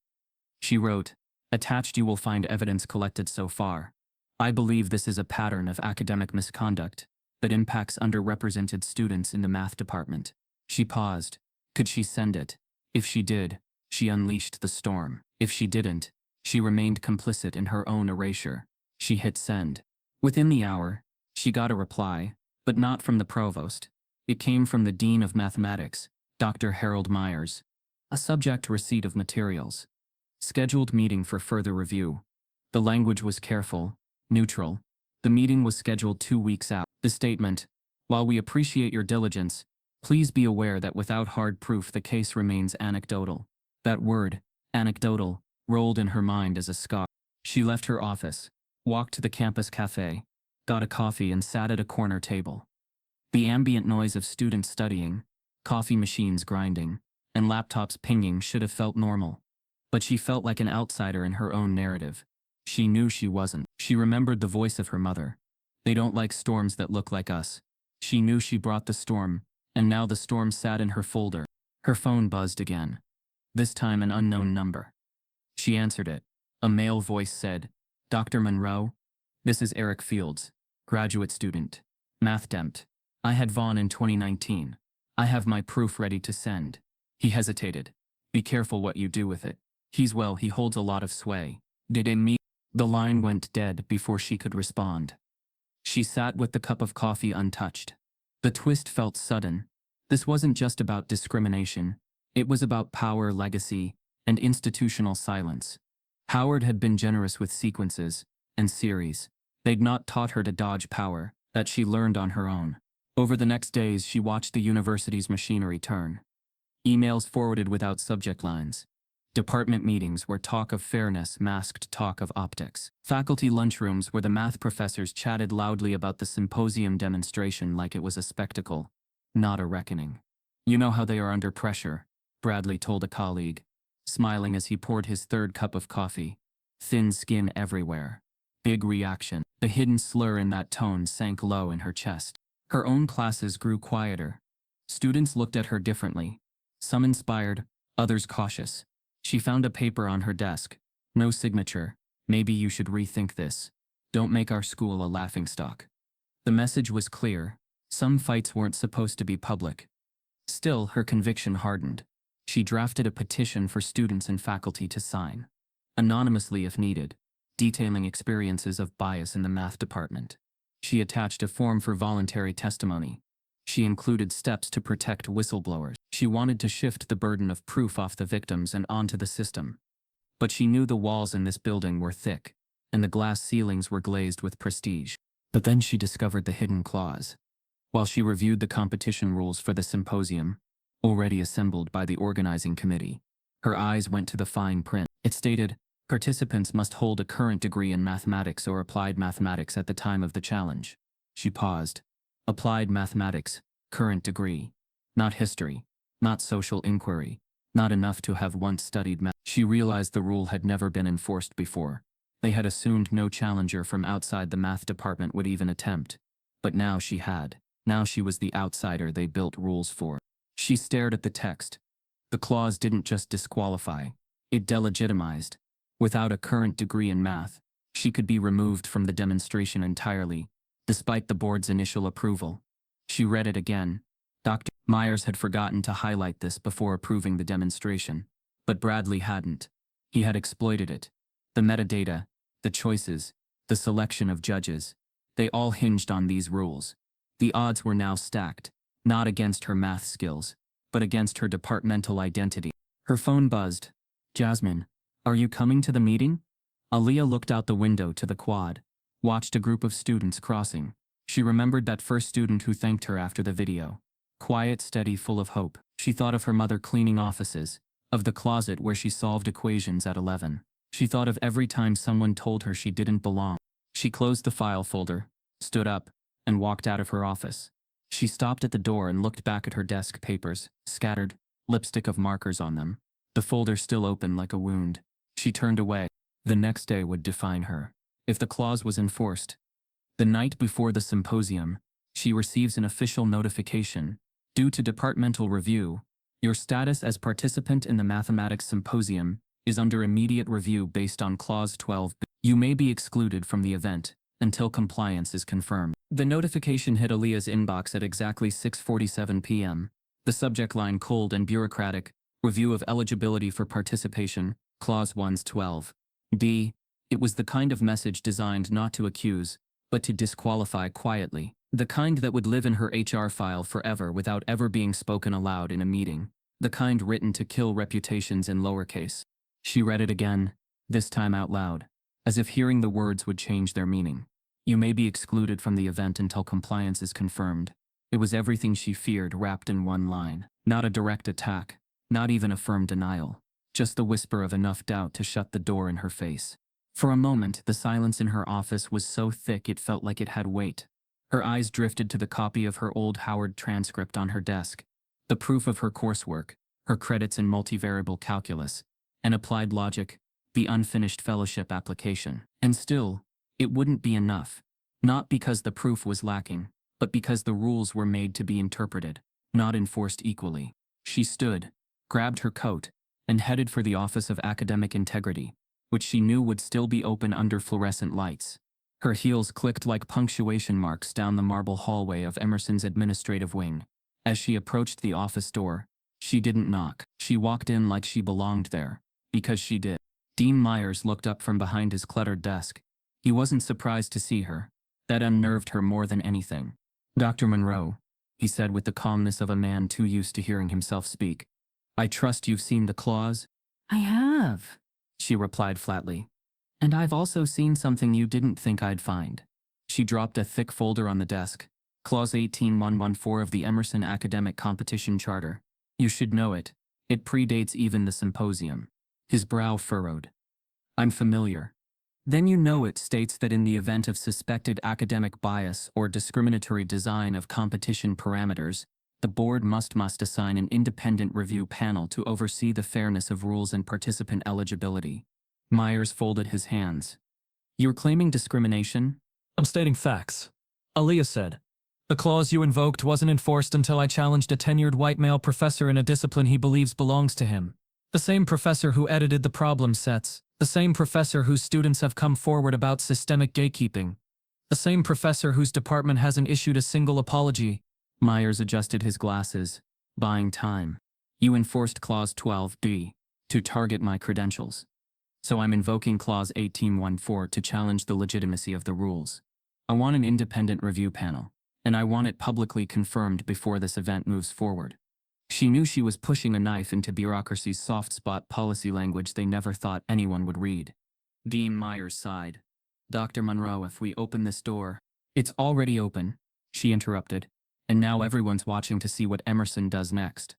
She wrote, "Attached you will find evidence collected so far. I believe this is a pattern of academic misconduct that impacts underrepresented students in the math department." She paused. Could she send it? If she did, she unleashed the storm. If she didn't, she remained complicit in her own erasure. She hit send. Within the hour, she got a reply, but not from the provost. It came from the dean of mathematics, Dr. Harold Myers. A subject receipt of materials. Scheduled meeting for further review. The language was careful, neutral. The meeting was scheduled 2 weeks out. The statement, while we appreciate your diligence, please be aware that without hard proof the case remains anecdotal. That word, anecdotal, rolled in her mind as a scar. She left her office, walked to the campus cafe, got a coffee and sat at a corner table. The ambient noise of students studying, coffee machines grinding, and laptops pinging should have felt normal. But she felt like an outsider in her own narrative. She knew she wasn't. She remembered the voice of her mother. They don't like storms that look like us. She knew she brought the storm, and now the storm sat in her folder. Her phone buzzed again. This time an unknown number. She answered it. A male voice said, "Dr. Monroe? This is Eric Fields, graduate student. Math Dempt. I had Vaughn in 2019. I have my proof ready to send." He hesitated. "Be careful what you do with it. He holds a lot of sway. Did it mean?" The line went dead before she could respond. She sat with the cup of coffee untouched. The twist felt sudden. This wasn't just about discrimination. It was about power, legacy, and institutional silence. Howard had been generous with sequences and series. They'd not taught her to dodge power, that she learned on her own. Over the next days, she watched the university's machinery turn. Emails forwarded without subject lines. Department meetings where talk of fairness masked talk of optics. Faculty lunchrooms where the math professors chatted loudly about the symposium demonstration like it was a spectacle, not a reckoning. "You know how they are under pressure," Bradley told a colleague, smiling as he poured his third cup of coffee. Thin skin everywhere. Big reaction. The hidden slur in that tone sank low in her chest. Her own classes grew quieter. Students looked at her differently. Some inspired, others cautious. She found a paper on her desk. "No signature. Maybe you should rethink this. Don't make our school a laughingstock." The message was clear. Some fights weren't supposed to be public. Still, her conviction hardened. She drafted a petition for students and faculty to sign, anonymously if needed, detailing experiences of bias in the math department. She attached a form for voluntary testimony. She included steps to protect whistleblowers. She wanted to shift the burden of proof off the victims and onto the system. But she knew the walls in this building were thick, and the glass ceilings were glazed with prestige. But then she discovered the hidden clause. While she reviewed the competition rules for the symposium, already assembled by the organizing committee, her eyes went to the fine print. It stated, "Participants must hold a current degree in mathematics or applied mathematics at the time of the challenge." She paused. Applied mathematics, current degree. Not history, not social inquiry, not enough to have once studied math. She realized the rule had never been enforced before. They had assumed no challenger from outside the math department would even attempt. But now she had. Now she was the outsider they built rules for. She stared at the text. The clause didn't just disqualify, it delegitimized. Without a current degree in math, she could be removed from the demonstration entirely, despite the board's initial approval. She read it again. Dr. Myers had forgotten to highlight this before approving the demonstration, but Bradley hadn't. He had exploited it. The metadata, the choices, the selection of judges, they all hinged on these rules. The odds were now stacked, not against her math skills, but against her departmental identity. Her phone buzzed. "Jasmine, are you coming to the meeting?" Aaliyah looked out the window to the quad, watched a group of students crossing. She remembered that first student who thanked her after the video. Quiet, steady, full of hope. She thought of her mother cleaning offices, of the closet where she solved equations at 11. She thought of every time someone told her she didn't belong. She closed the file folder, stood up, and walked out of her office. She stopped at the door and looked back at her desk papers, scattered, lipstick of markers on them. The folder still open like a wound. She turned away. The next day would define her, if the clause was enforced. The night before the symposium, she receives an official notification. Due to departmental review, your status as participant in the mathematics symposium is under immediate review based on Clause 12. You may be excluded from the event until compliance is confirmed. The notification hit Aaliyah's inbox at exactly 6:47 p.m. The subject line cold and bureaucratic, review of eligibility for participation, Clause 1's 12. B. It was the kind of message designed not to accuse, but to disqualify quietly. The kind that would live in her HR file forever without ever being spoken aloud in a meeting. The kind written to kill reputations in lowercase. She read it again, this time out loud, as if hearing the words would change their meaning. You may be excluded from the event until compliance is confirmed. It was everything she feared wrapped in one line. Not a direct attack, not even a firm denial, just the whisper of enough doubt to shut the door in her face. For a moment, the silence in her office was so thick it felt like it had weight. Her eyes drifted to the copy of her old Howard transcript on her desk, the proof of her coursework, her credits in multivariable calculus, and applied logic, the unfinished fellowship application. And still, it wouldn't be enough. Not because the proof was lacking, but because the rules were made to be interpreted, not enforced equally. She stood, grabbed her coat, and headed for the Office of Academic Integrity, which she knew would still be open under fluorescent lights. Her heels clicked like punctuation marks down the marble hallway of Emerson's administrative wing. As she approached the office door, she didn't knock. She walked in like she belonged there, because she did. Dean Myers looked up from behind his cluttered desk. He wasn't surprised to see her. That unnerved her more than anything. "Dr. Monroe," he said with the calmness of a man too used to hearing himself speak. "I trust you've seen the clause?" "I have," she replied flatly. "And I've also seen something you didn't think I'd find." She dropped a thick folder on the desk. Clause 18114 of the Emerson Academic Competition Charter. You should know it. It predates even the symposium. His brow furrowed. "I'm familiar." "Then you know it states that in the event of suspected academic bias or discriminatory design of competition parameters, the board must assign an independent review panel to oversee the fairness of rules and participant eligibility." Myers folded his hands. "You're claiming discrimination?" "I'm stating facts," Aaliyah said. "The clause you invoked wasn't enforced until I challenged a tenured white male professor in a discipline he believes belongs to him. The same professor who edited the problem sets. The same professor whose students have come forward about systemic gatekeeping. The same professor whose department hasn't issued a single apology." Myers adjusted his glasses, buying time. "You enforced Clause 12D to target my credentials. So I'm invoking Clause 1814 to challenge the legitimacy of the rules. I want an independent review panel, and I want it publicly confirmed before this event moves forward." She knew she was pushing a knife into bureaucracy's soft spot policy language they never thought anyone would read. Dean Myers sighed. "Dr. Monroe, if we open this door—" "It's already open," she interrupted, "and now everyone's watching to see what Emerson does next."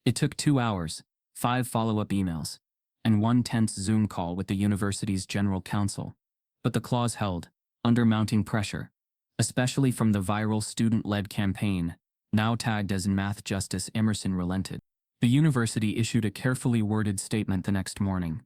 It took 2 hours, 5 follow-up emails, and one tense Zoom call with the university's general counsel. But the clause held, under mounting pressure, especially from the viral student-led campaign, now tagged as Math Justice. Emerson relented. The university issued a carefully worded statement the next morning.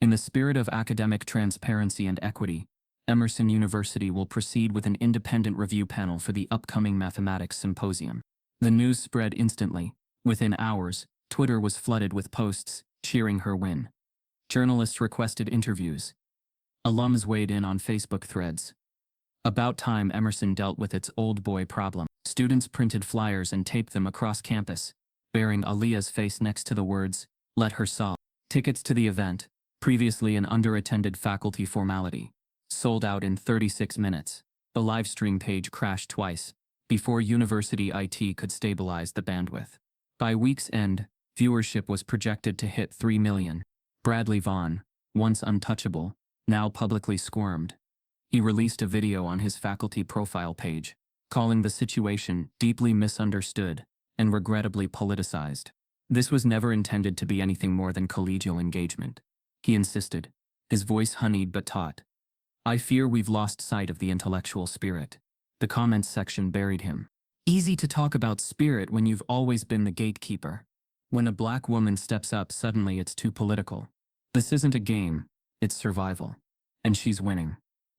"In the spirit of academic transparency and equity, Emerson University will proceed with an independent review panel for the upcoming mathematics symposium." The news spread instantly. Within hours, Twitter was flooded with posts cheering her win. Journalists requested interviews. Alums weighed in on Facebook threads. About time Emerson dealt with its old boy problem. Students printed flyers and taped them across campus, bearing Aaliyah's face next to the words, "Let her solve." Tickets to the event, previously an underattended faculty formality, sold out in 36 minutes. The livestream page crashed twice, before university IT could stabilize the bandwidth. By week's end, viewership was projected to hit 3 million. Bradley Vaughn, once untouchable, now publicly squirmed. He released a video on his faculty profile page, calling the situation deeply misunderstood and regrettably politicized. This was never intended to be anything more than collegial engagement, he insisted, his voice honeyed but taut. "I fear we've lost sight of the intellectual spirit." The comments section buried him. "Easy to talk about spirit when you've always been the gatekeeper. When a black woman steps up, suddenly it's too political. This isn't a game, it's survival. And she's winning."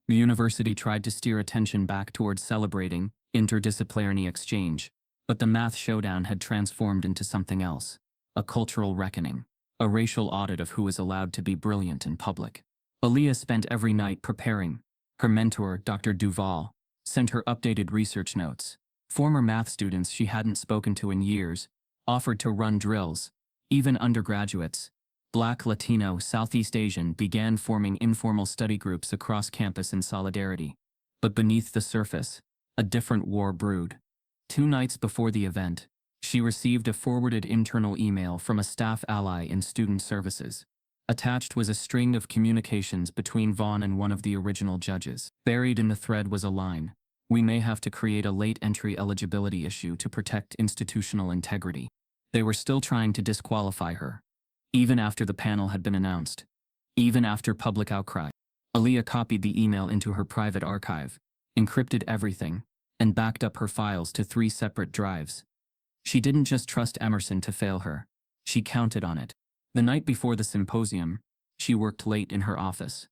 The university tried to steer attention back towards celebrating interdisciplinary exchange, but the math showdown had transformed into something else. A cultural reckoning. A racial audit of who is allowed to be brilliant in public. Aaliyah spent every night preparing. Her mentor, Dr. Duval, sent her updated research notes. Former math students she hadn't spoken to in years offered to run drills. Even undergraduates, Black, Latino, Southeast Asian, began forming informal study groups across campus in solidarity. But beneath the surface, a different war brewed. 2 nights before the event, she received a forwarded internal email from a staff ally in student services. Attached was a string of communications between Vaughn and one of the original judges. Buried in the thread was a line: "We may have to create a late entry eligibility issue to protect institutional integrity." They were still trying to disqualify her, even after the panel had been announced, even after public outcry. Aaliyah copied the email into her private archive, encrypted everything, and backed up her files to 3 separate drives. She didn't just trust Emerson to fail her. She counted on it. The night before the symposium, she worked late in her office.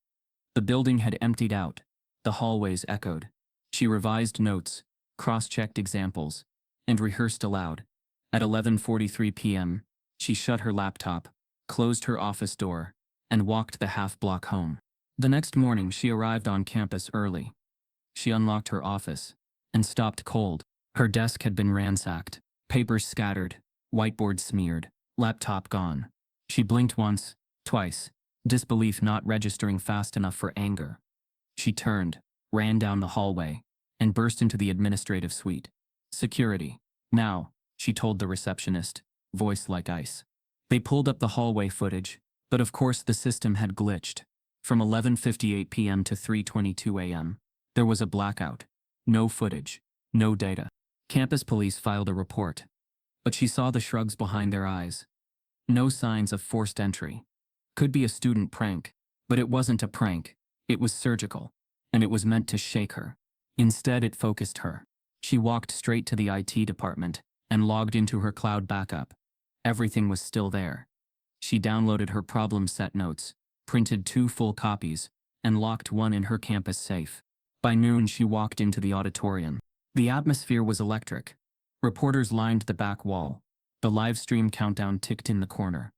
The building had emptied out. The hallways echoed. She revised notes, cross-checked examples, and rehearsed aloud. At 11:43 p.m., she shut her laptop, closed her office door, and walked the half-block home. The next morning, she arrived on campus early. She unlocked her office and stopped cold. Her desk had been ransacked, papers scattered, whiteboard smeared, laptop gone. She blinked once, twice, disbelief not registering fast enough for anger. She turned, ran down the hallway, and burst into the administrative suite. "Security. Now," she told the receptionist, voice like ice. They pulled up the hallway footage, but of course the system had glitched. From 11:58 p.m. to 3:22 a.m., there was a blackout. No footage, no data. Campus police filed a report, but she saw the shrugs behind their eyes. No signs of forced entry. Could be a student prank, but it wasn't a prank. It was surgical, and it was meant to shake her. Instead, it focused her. She walked straight to the IT department and logged into her cloud backup. Everything was still there. She downloaded her problem set notes, printed 2 full copies, and locked one in her campus safe. By noon, she walked into the auditorium. The atmosphere was electric. Reporters lined the back wall. The live stream countdown ticked in the corner.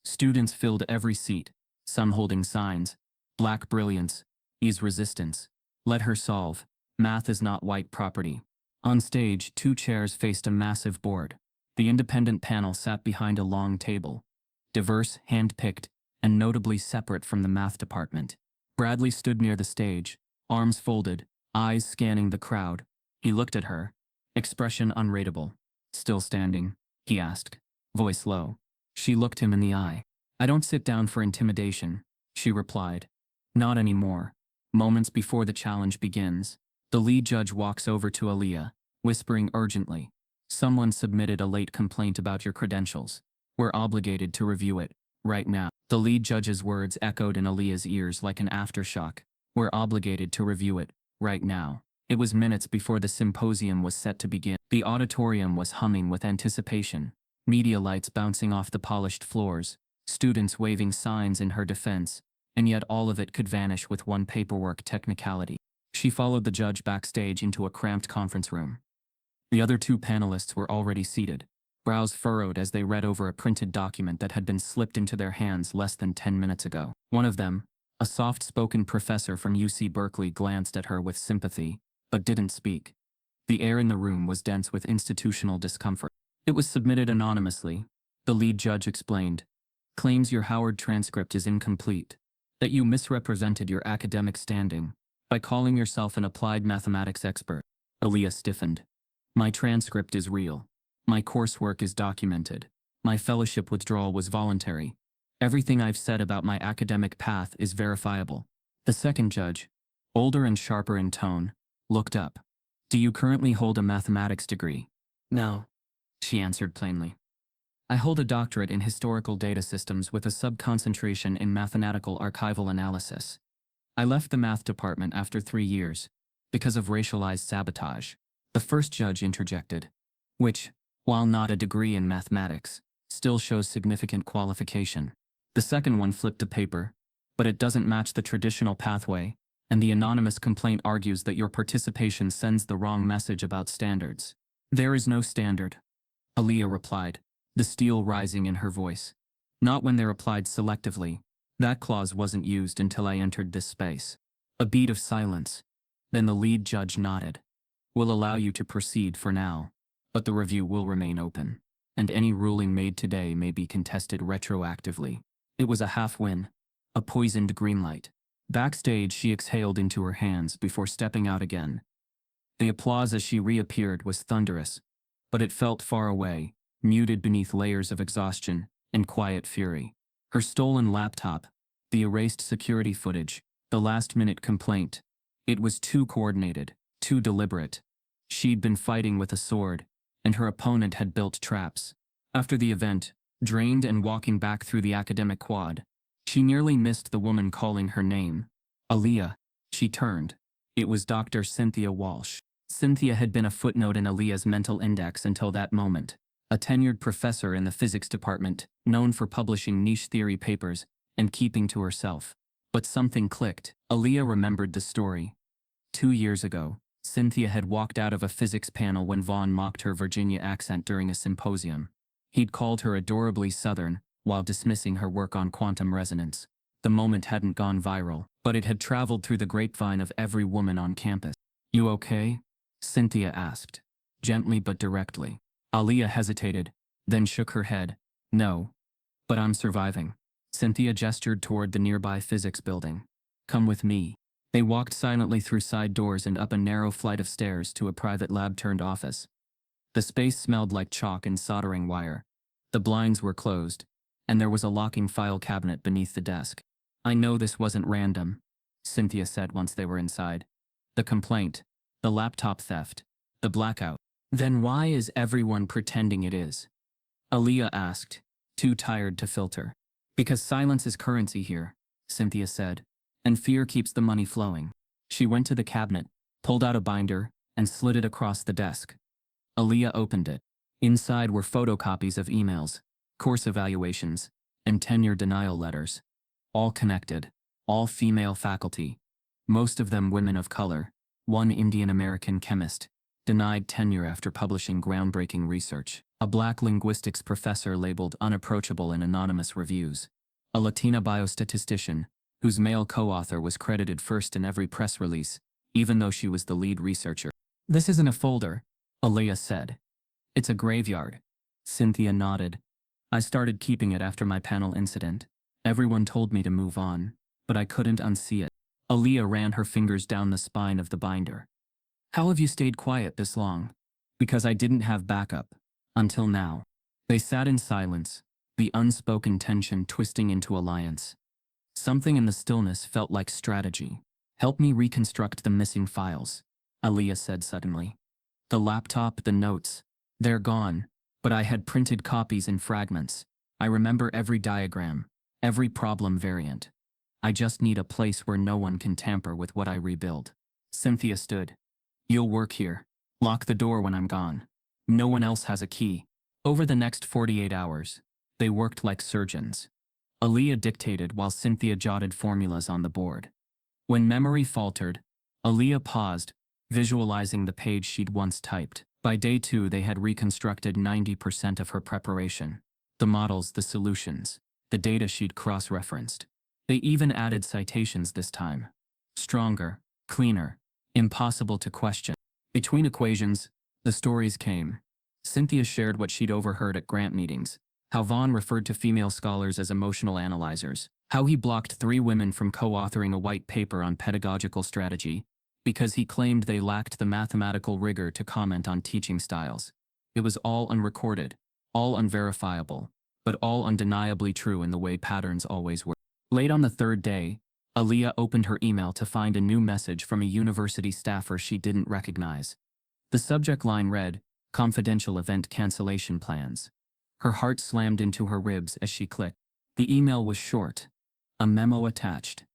Students filled every seat, some holding signs: "Black brilliance, ease resistance, let her solve, math is not white property." On stage, 2 chairs faced a massive board. The independent panel sat behind a long table, diverse, hand-picked, and notably separate from the math department. Bradley stood near the stage, arms folded, eyes scanning the crowd. He looked at her, expression unreadable. "Still standing?" he asked, voice low. She looked him in the eye. "I don't sit down for intimidation," she replied. "Not anymore." Moments before the challenge begins, the lead judge walks over to Aaliyah, whispering urgently, "Someone submitted a late complaint about your credentials. We're obligated to review it, right now." The lead judge's words echoed in Aaliyah's ears like an aftershock. "We're obligated to review it, right now." It was minutes before the symposium was set to begin. The auditorium was humming with anticipation, media lights bouncing off the polished floors, students waving signs in her defense, and yet all of it could vanish with one paperwork technicality. She followed the judge backstage into a cramped conference room. The other 2 panelists were already seated, brows furrowed as they read over a printed document that had been slipped into their hands less than 10 minutes ago. One of them, a soft-spoken professor from UC Berkeley, glanced at her with sympathy, but didn't speak. The air in the room was dense with institutional discomfort. "It was submitted anonymously," the lead judge explained. "Claims your Howard transcript is incomplete, that you misrepresented your academic standing by calling yourself an applied mathematics expert." Aaliyah stiffened. "My transcript is real. My coursework is documented. My fellowship withdrawal was voluntary. Everything I've said about my academic path is verifiable." The second judge, older and sharper in tone, looked up. "Do you currently hold a mathematics degree?" "No," she answered plainly. "I hold a doctorate in historical data systems with a sub-concentration in mathematical archival analysis. I left the math department after 3 years, because of racialized sabotage." The first judge interjected, "Which, while not a degree in mathematics, still shows significant qualification." The second one flipped a paper, "But it doesn't match the traditional pathway, and the anonymous complaint argues that your participation sends the wrong message about standards." "There is no standard," Aaliyah replied, the steel rising in her voice. "Not when they're applied selectively. That clause wasn't used until I entered this space." A beat of silence. Then the lead judge nodded. "We'll allow you to proceed for now, but the review will remain open, and any ruling made today may be contested retroactively." It was a half-win, a poisoned green light. Backstage, she exhaled into her hands before stepping out again. The applause as she reappeared was thunderous, but it felt far away, muted beneath layers of exhaustion and quiet fury. Her stolen laptop, the erased security footage, the last-minute complaint. It was too coordinated, too deliberate. She'd been fighting with a sword, and her opponent had built traps. After the event, drained and walking back through the academic quad, she nearly missed the woman calling her name. Aaliyah. She turned. It was Dr. Cynthia Walsh. Cynthia had been a footnote in Aaliyah's mental index until that moment. A tenured professor in the physics department, known for publishing niche theory papers and keeping to herself. But something clicked. Aaliyah remembered the story. 2 years ago, Cynthia had walked out of a physics panel when Vaughn mocked her Virginia accent during a symposium. He'd called her adorably Southern, while dismissing her work on quantum resonance. The moment hadn't gone viral, but it had traveled through the grapevine of every woman on campus. "You okay?" Cynthia asked, gently but directly. Aaliyah hesitated, then shook her head. "No. But I'm surviving." Cynthia gestured toward the nearby physics building. "Come with me." They walked silently through side doors and up a narrow flight of stairs to a private lab-turned-office. The space smelled like chalk and soldering wire. The blinds were closed, and there was a locking file cabinet beneath the desk. "I know this wasn't random," Cynthia said once they were inside. "The complaint, the laptop theft, the blackout. Then why is everyone pretending it is?" Aaliyah asked, too tired to filter. "Because silence is currency here," Cynthia said, "and fear keeps the money flowing." She went to the cabinet, pulled out a binder, and slid it across the desk. Aaliyah opened it. Inside were photocopies of emails, course evaluations, and tenure denial letters. All connected, all female faculty, most of them women of color. One Indian-American chemist denied tenure after publishing groundbreaking research. A black linguistics professor labeled unapproachable in anonymous reviews. A Latina biostatistician, whose male co-author was credited first in every press release, even though she was the lead researcher. "This isn't a folder," Aaliyah said. "It's a graveyard." Cynthia nodded. "I started keeping it after my panel incident. Everyone told me to move on, but I couldn't unsee it." Aaliyah ran her fingers down the spine of the binder. "How have you stayed quiet this long?" "Because I didn't have backup. Until now." They sat in silence, the unspoken tension twisting into alliance. Something in the stillness felt like strategy. "Help me reconstruct the missing files," Aaliyah said suddenly. "The laptop, the notes, they're gone, but I had printed copies in fragments. I remember every diagram, every problem variant. I just need a place where no one can tamper with what I rebuild." Cynthia stood. "You'll work here. Lock the door when I'm gone. No one else has a key." Over the next 48 hours, they worked like surgeons. Aaliyah dictated while Cynthia jotted formulas on the board. When memory faltered, Aaliyah paused, visualizing the page she'd once typed. By day 2 they had reconstructed 90% of her preparation. The models, the solutions, the data she'd cross-referenced. They even added citations this time. Stronger, cleaner, impossible to question. Between equations, the stories came. Cynthia shared what she'd overheard at grant meetings, how Vaughn referred to female scholars as emotional analyzers, how he blocked 3 women from co-authoring a white paper on pedagogical strategy because he claimed they lacked the mathematical rigor to comment on teaching styles. It was all unrecorded, all unverifiable, but all undeniably true in the way patterns always were. Late on the 3rd day, Aaliyah opened her email to find a new message from a university staffer she didn't recognize. The subject line read, "Confidential event cancellation plans." Her heart slammed into her ribs as she clicked. The email was short. A memo attached.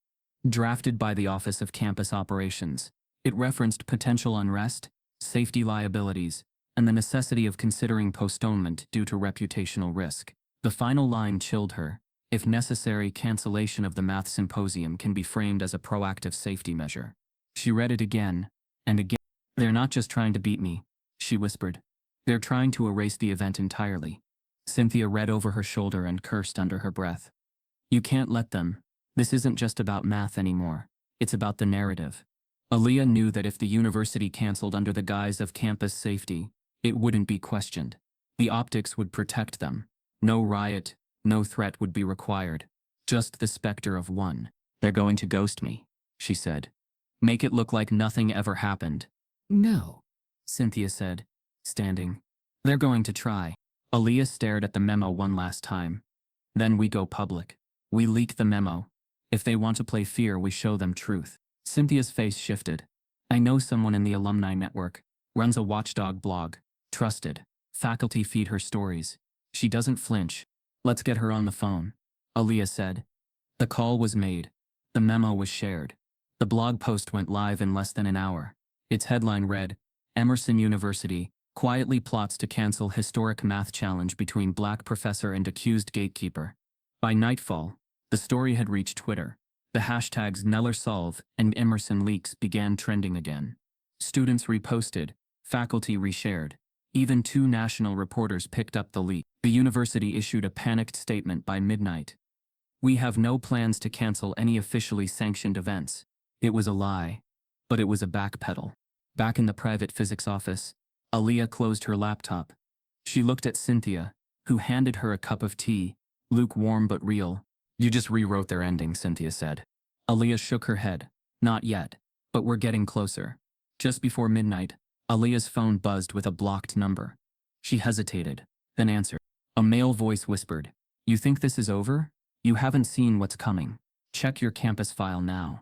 Drafted by the Office of Campus Operations. It referenced potential unrest, safety liabilities, and the necessity of considering postponement due to reputational risk. The final line chilled her. "If necessary, cancellation of the math symposium can be framed as a proactive safety measure." She read it again, and again. "They're not just trying to beat me," she whispered. "They're trying to erase the event entirely." Cynthia read over her shoulder and cursed under her breath. "You can't let them. This isn't just about math anymore. It's about the narrative." Aaliyah knew that if the university canceled under the guise of campus safety, it wouldn't be questioned. The optics would protect them. No riot, no threat would be required. Just the specter of one. "They're going to ghost me," she said. "Make it look like nothing ever happened." "No," Cynthia said, standing. "They're going to try." Aaliyah stared at the memo one last time. "Then we go public." We leak the memo. If they want to play fear, we show them truth. Cynthia's face shifted. I know someone in the alumni network. Runs a watchdog blog. Trusted. Faculty feed her stories. She doesn't flinch. Let's get her on the phone. Aaliyah said. The call was made. The memo was shared. The blog post went live in less than an hour. Its headline read, Emerson University quietly plots to cancel historic math challenge between black professor and accused gatekeeper. By nightfall, the story had reached Twitter. The hashtags NellerSolve and Emerson Leaks began trending again. Students reposted, faculty reshared. Even 2 national reporters picked up the leak. The university issued a panicked statement by midnight. We have no plans to cancel any officially sanctioned events. It was a lie. But it was a backpedal. Back in the private physics office, Aaliyah closed her laptop. She looked at Cynthia, who handed her a cup of tea, lukewarm but real. You just rewrote their ending, Cynthia said. Aaliyah shook her head. Not yet, but we're getting closer. Just before midnight, Aaliyah's phone buzzed with a blocked number. She hesitated, then answered. A male voice whispered, You think this is over? You haven't seen what's coming. Check your campus file now.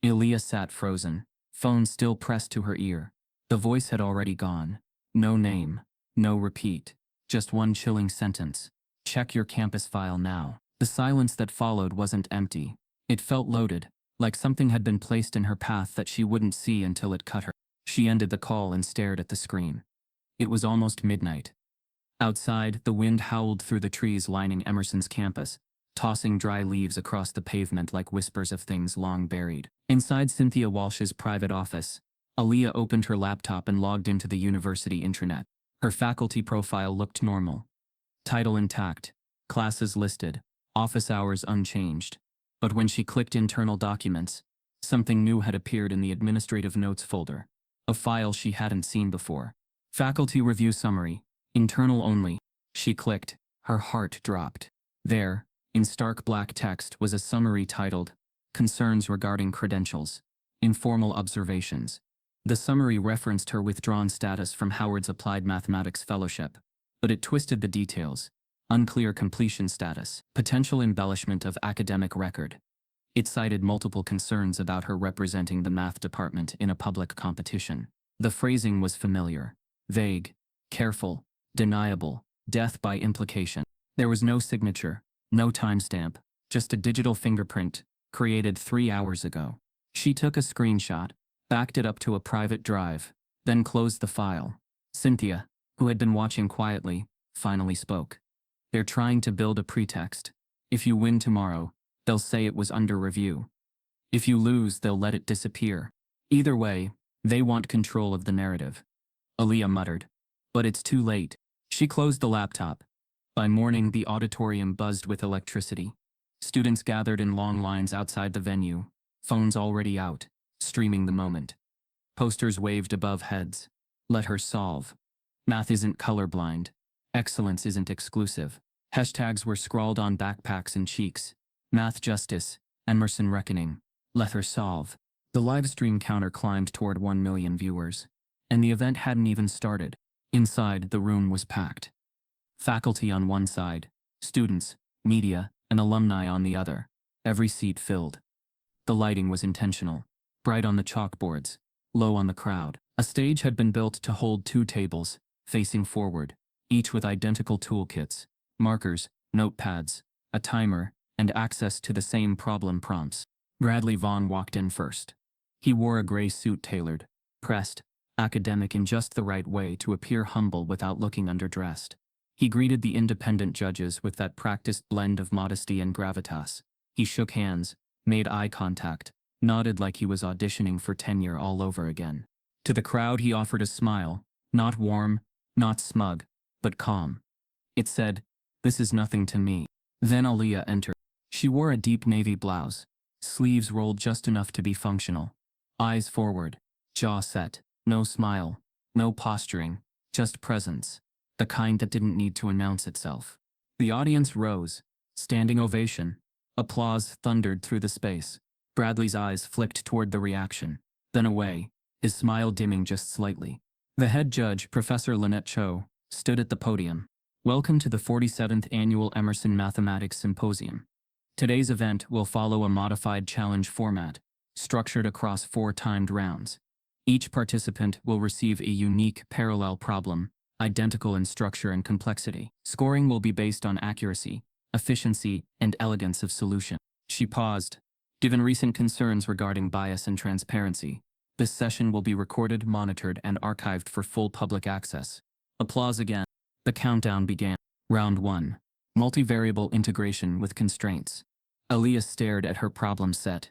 Aaliyah sat frozen, phone still pressed to her ear. The voice had already gone. No name, no repeat, just one chilling sentence. Check your campus file now. The silence that followed wasn't empty. It felt loaded, like something had been placed in her path that she wouldn't see until it cut her. She ended the call and stared at the screen. It was almost midnight. Outside, the wind howled through the trees lining Emerson's campus, tossing dry leaves across the pavement like whispers of things long buried. Inside Cynthia Walsh's private office, Aaliyah opened her laptop and logged into the university intranet. Her faculty profile looked normal. Title intact, classes listed, office hours unchanged. But when she clicked internal documents, something new had appeared in the administrative notes folder. A file she hadn't seen before. Faculty review summary, internal only. She clicked, her heart dropped. There, in stark black text, was a summary titled, Concerns Regarding Credentials, Informal Observations. The summary referenced her withdrawn status from Howard's Applied Mathematics Fellowship, but it twisted the details. Unclear completion status, potential embellishment of academic record. It cited multiple concerns about her representing the math department in a public competition. The phrasing was familiar, vague, careful, deniable, death by implication. There was no signature, no timestamp, just a digital fingerprint, created 3 hours ago. She took a screenshot, backed it up to a private drive, then closed the file. Cynthia, who had been watching quietly, finally spoke. They're trying to build a pretext. If you win tomorrow, they'll say it was under review. If you lose, they'll let it disappear. Either way, they want control of the narrative. Aaliyah muttered. But it's too late. She closed the laptop. By morning, the auditorium buzzed with electricity. Students gathered in long lines outside the venue, phones already out, streaming the moment. Posters waved above heads. Let her solve. Math isn't colorblind. Excellence isn't exclusive. Hashtags were scrawled on backpacks and cheeks. Math justice, Emerson reckoning. Let her solve. The livestream counter climbed toward 1 million viewers. And the event hadn't even started. Inside, the room was packed. Faculty on one side, students, media, and alumni on the other. Every seat filled. The lighting was intentional. Bright on the chalkboards, low on the crowd. A stage had been built to hold 2 tables, facing forward, each with identical toolkits, markers, notepads, a timer, and access to the same problem prompts. Bradley Vaughn walked in first. He wore a gray suit tailored, pressed, academic in just the right way to appear humble without looking underdressed. He greeted the independent judges with that practiced blend of modesty and gravitas. He shook hands, made eye contact, nodded like he was auditioning for tenure all over again. To the crowd he offered a smile, not warm, not smug, but calm. It said, "This is nothing to me." Then Aaliyah entered. She wore a deep navy blouse, sleeves rolled just enough to be functional. Eyes forward, jaw set, no smile, no posturing, just presence, the kind that didn't need to announce itself. The audience rose, standing ovation. Applause thundered through the space. Bradley's eyes flicked toward the reaction, then away, his smile dimming just slightly. The head judge, Professor Lynette Cho, stood at the podium. "Welcome to the 47th Annual Emerson Mathematics Symposium. Today's event will follow a modified challenge format, structured across 4 timed rounds. Each participant will receive a unique parallel problem, identical in structure and complexity. Scoring will be based on accuracy, efficiency, and elegance of solution. She paused. Given recent concerns regarding bias and transparency, this session will be recorded, monitored, and archived for full public access. Applause again. The countdown began. Round 1. Multivariable integration with constraints. Aaliyah stared at her problem set.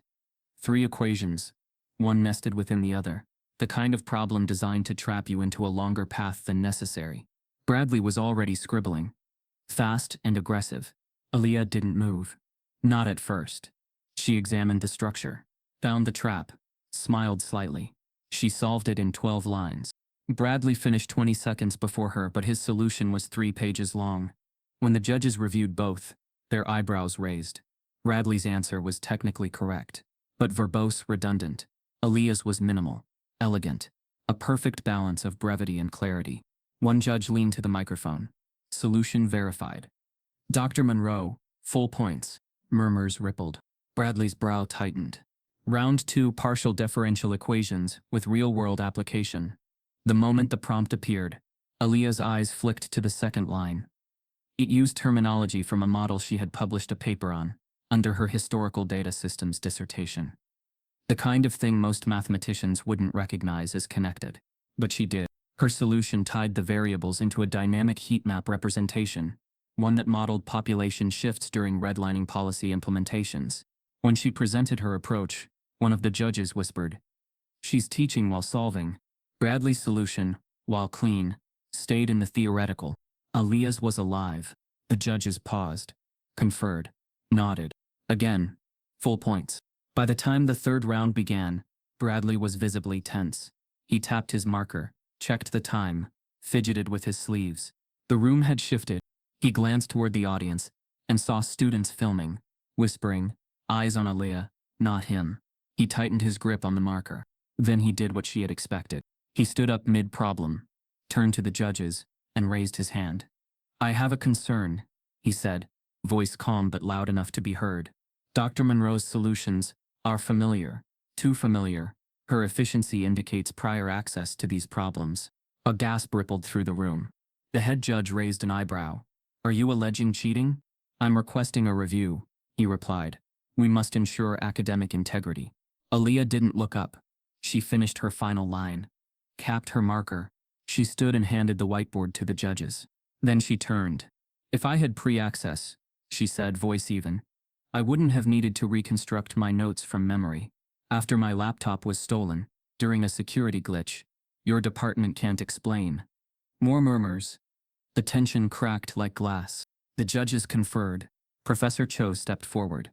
3 equations, one nested within the other. The kind of problem designed to trap you into a longer path than necessary. Bradley was already scribbling. Fast and aggressive. Aaliyah didn't move. Not at first. She examined the structure, found the trap, smiled slightly. She solved it in 12 lines. Bradley finished 20 seconds before her, but his solution was 3 pages long. When the judges reviewed both, their eyebrows raised. Bradley's answer was technically correct, but verbose, redundant. Aaliyah's was minimal, elegant, a perfect balance of brevity and clarity. One judge leaned to the microphone. Solution verified. Dr. Monroe, full points. Murmurs rippled. Bradley's brow tightened. Round 2, partial differential equations with real-world application. The moment the prompt appeared, Aaliyah's eyes flicked to the second line. It used terminology from a model she had published a paper on, under her historical data systems dissertation. The kind of thing most mathematicians wouldn't recognize as connected. But she did. Her solution tied the variables into a dynamic heat map representation, one that modeled population shifts during redlining policy implementations. When she presented her approach, one of the judges whispered, "She's teaching while solving." Bradley's solution, while clean, stayed in the theoretical. Aaliyah's was alive. The judges paused, conferred, nodded. Again, full points. By the time the third round began, Bradley was visibly tense. He tapped his marker, checked the time, fidgeted with his sleeves. The room had shifted. He glanced toward the audience and saw students filming, whispering, eyes on Aaliyah, not him. He tightened his grip on the marker. Then he did what she had expected. He stood up mid-problem, turned to the judges, and raised his hand. "I have a concern," he said, voice calm but loud enough to be heard. "Dr. Monroe's solutions are familiar, too familiar. Her efficiency indicates prior access to these problems." A gasp rippled through the room. The head judge raised an eyebrow. "Are you alleging cheating?" "I'm requesting a review," he replied. "We must ensure academic integrity." Aaliyah didn't look up. She finished her final line, capped her marker. She stood and handed the whiteboard to the judges. Then she turned. "If I had pre-access," she said, voice even, "I wouldn't have needed to reconstruct my notes from memory. After my laptop was stolen, during a security glitch, your department can't explain." More murmurs. The tension cracked like glass. The judges conferred. Professor Cho stepped forward.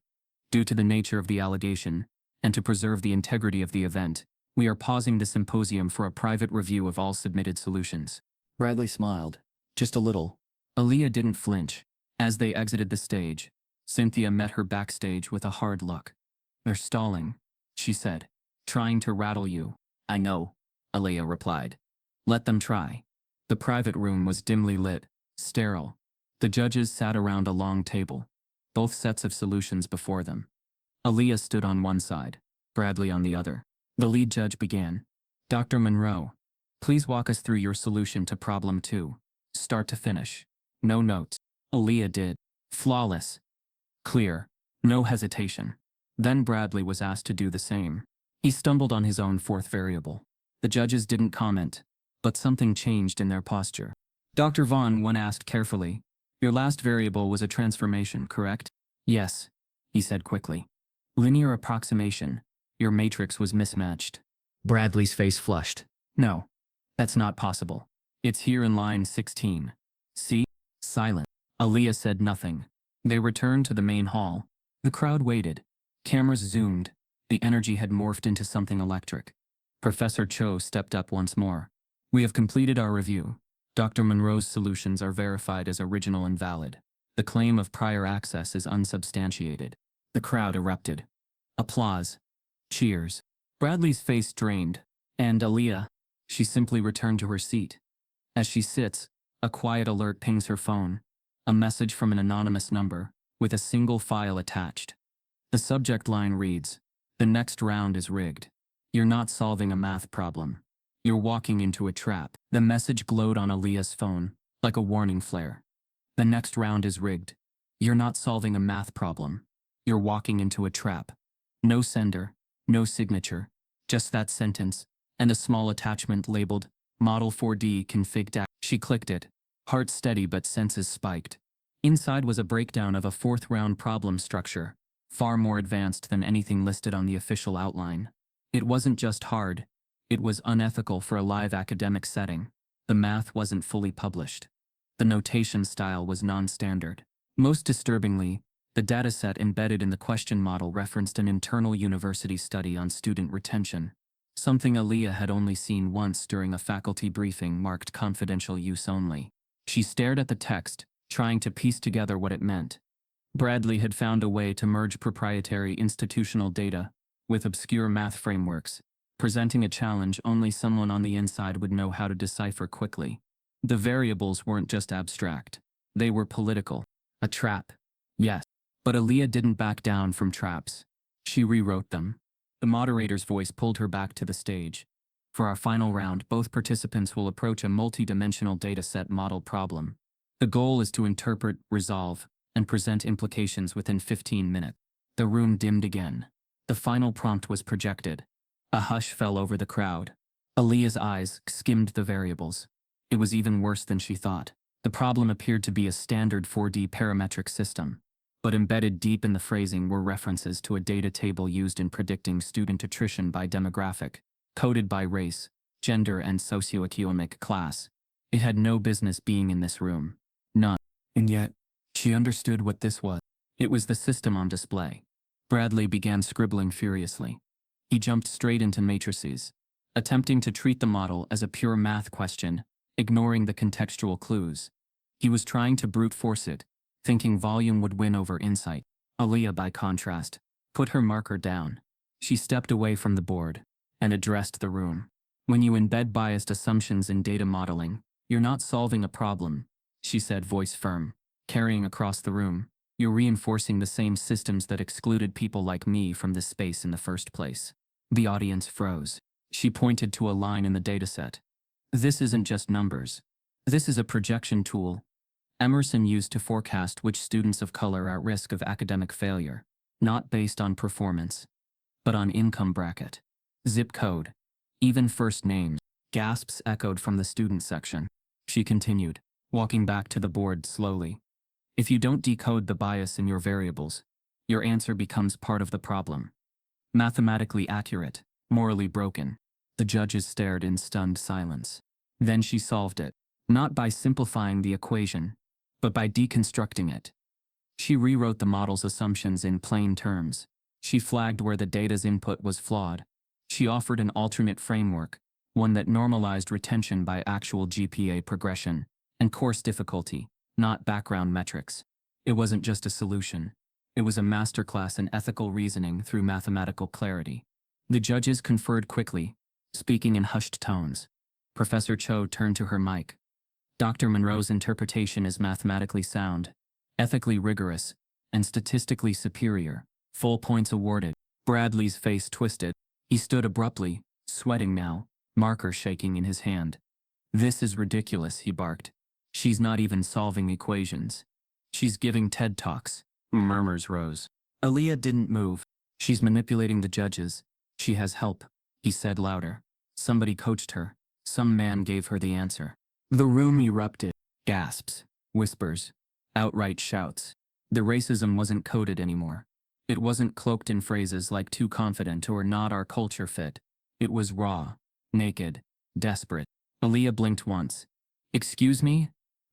"Due to the nature of the allegation, and to preserve the integrity of the event, we are pausing the symposium for a private review of all submitted solutions." Bradley smiled. Just a little. Aaliyah didn't flinch. As they exited the stage, Cynthia met her backstage with a hard look. "They're stalling," she said. "Trying to rattle you." "I know," Aaliyah replied. "Let them try." The private room was dimly lit, sterile. The judges sat around a long table, both sets of solutions before them. Aaliyah stood on one side, Bradley on the other. The lead judge began. "Dr. Monroe, please walk us through your solution to problem 2, start to finish." No notes. Aaliyah did. Flawless. Clear. No hesitation. Then Bradley was asked to do the same. He stumbled on his own 4th variable. The judges didn't comment, but something changed in their posture. Dr. Vaughn one asked carefully, "Your last variable was a transformation, correct?" "Yes," he said quickly. "Linear approximation. Your matrix was mismatched." Bradley's face flushed. "No, that's not possible. It's here in line 16. See?" Silent. Aaliyah said nothing. They returned to the main hall. The crowd waited. Cameras zoomed. The energy had morphed into something electric. Professor Cho stepped up once more. "We have completed our review. Dr. Monroe's solutions are verified as original and valid. The claim of prior access is unsubstantiated." The crowd erupted. Applause. Cheers. Bradley's face drained. And Aaliyah? She simply returned to her seat. As she sits, a quiet alert pings her phone. A message from an anonymous number. with a single file attached. The subject line reads, "The next round is rigged. You're not solving a math problem. You're walking into a trap." The message glowed on Aaliyah's phone, like a warning flare. "The next round is rigged. You're not solving a math problem. You're walking into a trap." No sender, no signature, just that sentence, and a small attachment labeled, Model 4D config. She clicked it, heart steady but senses spiked. Inside was a breakdown of a fourth-round problem structure, far more advanced than anything listed on the official outline. It wasn't just hard, it was unethical for a live academic setting. The math wasn't fully published. The notation style was non-standard. Most disturbingly, the dataset embedded in the question model referenced an internal university study on student retention, something Aaliyah had only seen once during a faculty briefing marked confidential use only. She stared at the text, trying to piece together what it meant. Bradley had found a way to merge proprietary institutional data with obscure math frameworks, presenting a challenge only someone on the inside would know how to decipher quickly. The variables weren't just abstract. They were political. A trap. Yes. But Aaliyah didn't back down from traps. She rewrote them. The moderator's voice pulled her back to the stage. For our final round, both participants will approach a multi-dimensional dataset model problem. The goal is to interpret, resolve, and present implications within 15 minutes. The room dimmed again. The final prompt was projected. A hush fell over the crowd. Aaliyah's eyes skimmed the variables. It was even worse than she thought. The problem appeared to be a standard 4D parametric system, but embedded deep in the phrasing were references to a data table used in predicting student attrition by demographic, coded by race, gender, and socioeconomic class. It had no business being in this room. None. And yet, she understood what this was. It was the system on display. Bradley began scribbling furiously. He jumped straight into matrices, attempting to treat the model as a pure math question, ignoring the contextual clues. He was trying to brute force it, thinking volume would win over insight. Aaliyah, by contrast, put her marker down. She stepped away from the board and addressed the room. "When you embed biased assumptions in data modeling, you're not solving a problem," she said, voice firm, carrying across the room. "You're reinforcing the same systems that excluded people like me from this space in the first place." The audience froze. She pointed to a line in the dataset. "This isn't just numbers. This is a projection tool Emerson used to forecast which students of color are at risk of academic failure, not based on performance, but on income bracket, zip code, even first names." Gasps echoed from the student section. She continued, walking back to the board slowly. "If you don't decode the bias in your variables, your answer becomes part of the problem. Mathematically accurate, morally broken." The judges stared in stunned silence. Then she solved it, not by simplifying the equation, but by deconstructing it. She rewrote the model's assumptions in plain terms. She flagged where the data's input was flawed. She offered an alternate framework, one that normalized retention by actual GPA progression and course difficulty, not background metrics. It wasn't just a solution. It was a masterclass in ethical reasoning through mathematical clarity. The judges conferred quickly, speaking in hushed tones. Professor Cho turned to her mic. "Dr. Monroe's interpretation is mathematically sound, ethically rigorous, and statistically superior. Full points awarded." Bradley's face twisted. He stood abruptly, sweating now, marker shaking in his hand. "This is ridiculous," he barked. "She's not even solving equations. She's giving TED Talks." Murmurs rose. Aaliyah didn't move. "She's manipulating the judges. She has help," he said louder. "Somebody coached her. Some man gave her the answer." The room erupted. Gasps, whispers, outright shouts. The racism wasn't coded anymore. It wasn't cloaked in phrases like "too confident" or "not our culture fit." It was raw, naked, desperate. Aaliyah blinked once. "Excuse me?"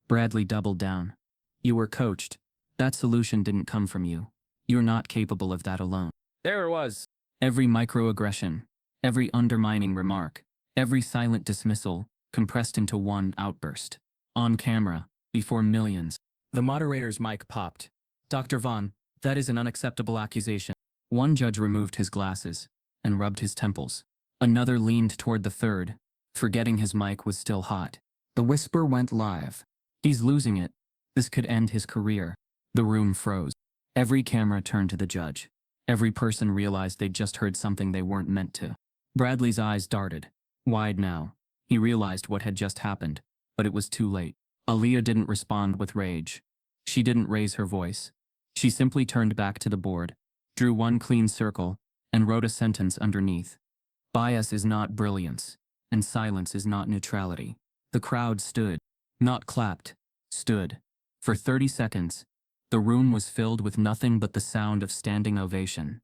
Bradley doubled down. "You were coached. That solution didn't come from you. You're not capable of that alone." There it was. Every microaggression, every undermining remark, every silent dismissal, compressed into one outburst. On camera, before millions. The moderator's mic popped. "Dr. Vaughn, that is an unacceptable accusation." One judge removed his glasses and rubbed his temples. Another leaned toward the third, forgetting his mic was still hot. The whisper went live. "He's losing it. This could end his career." The room froze. Every camera turned to the judge. Every person realized they'd just heard something they weren't meant to. Bradley's eyes darted wide now. He realized what had just happened, but it was too late. Aaliyah didn't respond with rage. She didn't raise her voice. She simply turned back to the board, drew one clean circle, and wrote a sentence underneath. Bias is not brilliance, and silence is not neutrality. The crowd stood, not clapped, stood. For 30 seconds, the room was filled with nothing but the sound of standing ovation.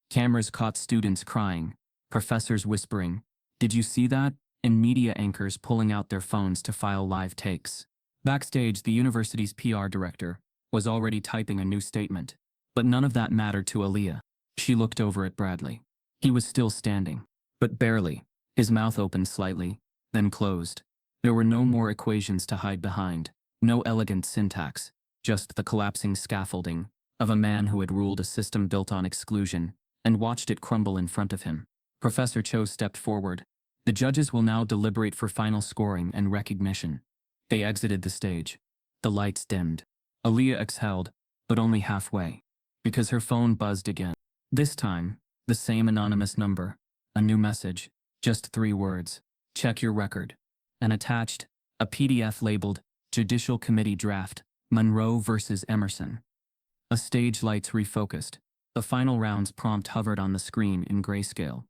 Cameras caught students crying, professors whispering, "Did you see that?" and media anchors pulling out their phones to file live takes. Backstage, the university's PR director was already typing a new statement. But none of that mattered to Aaliyah. She looked over at Bradley. He was still standing, but barely. His mouth opened slightly, then closed. There were no more equations to hide behind, no elegant syntax, just the collapsing scaffolding of a man who had ruled a system built on exclusion and watched it crumble in front of him. Professor Cho stepped forward. The judges will now deliberate for final scoring and recognition. They exited the stage. The lights dimmed. Aaliyah exhaled, but only halfway, because her phone buzzed again. This time, the same anonymous number, a new message, just 3 words: "Check your record." And attached, a PDF labeled Judicial Committee Draft, Monroe versus Emerson. A stage lights refocused. The final round's prompt hovered on the screen in grayscale.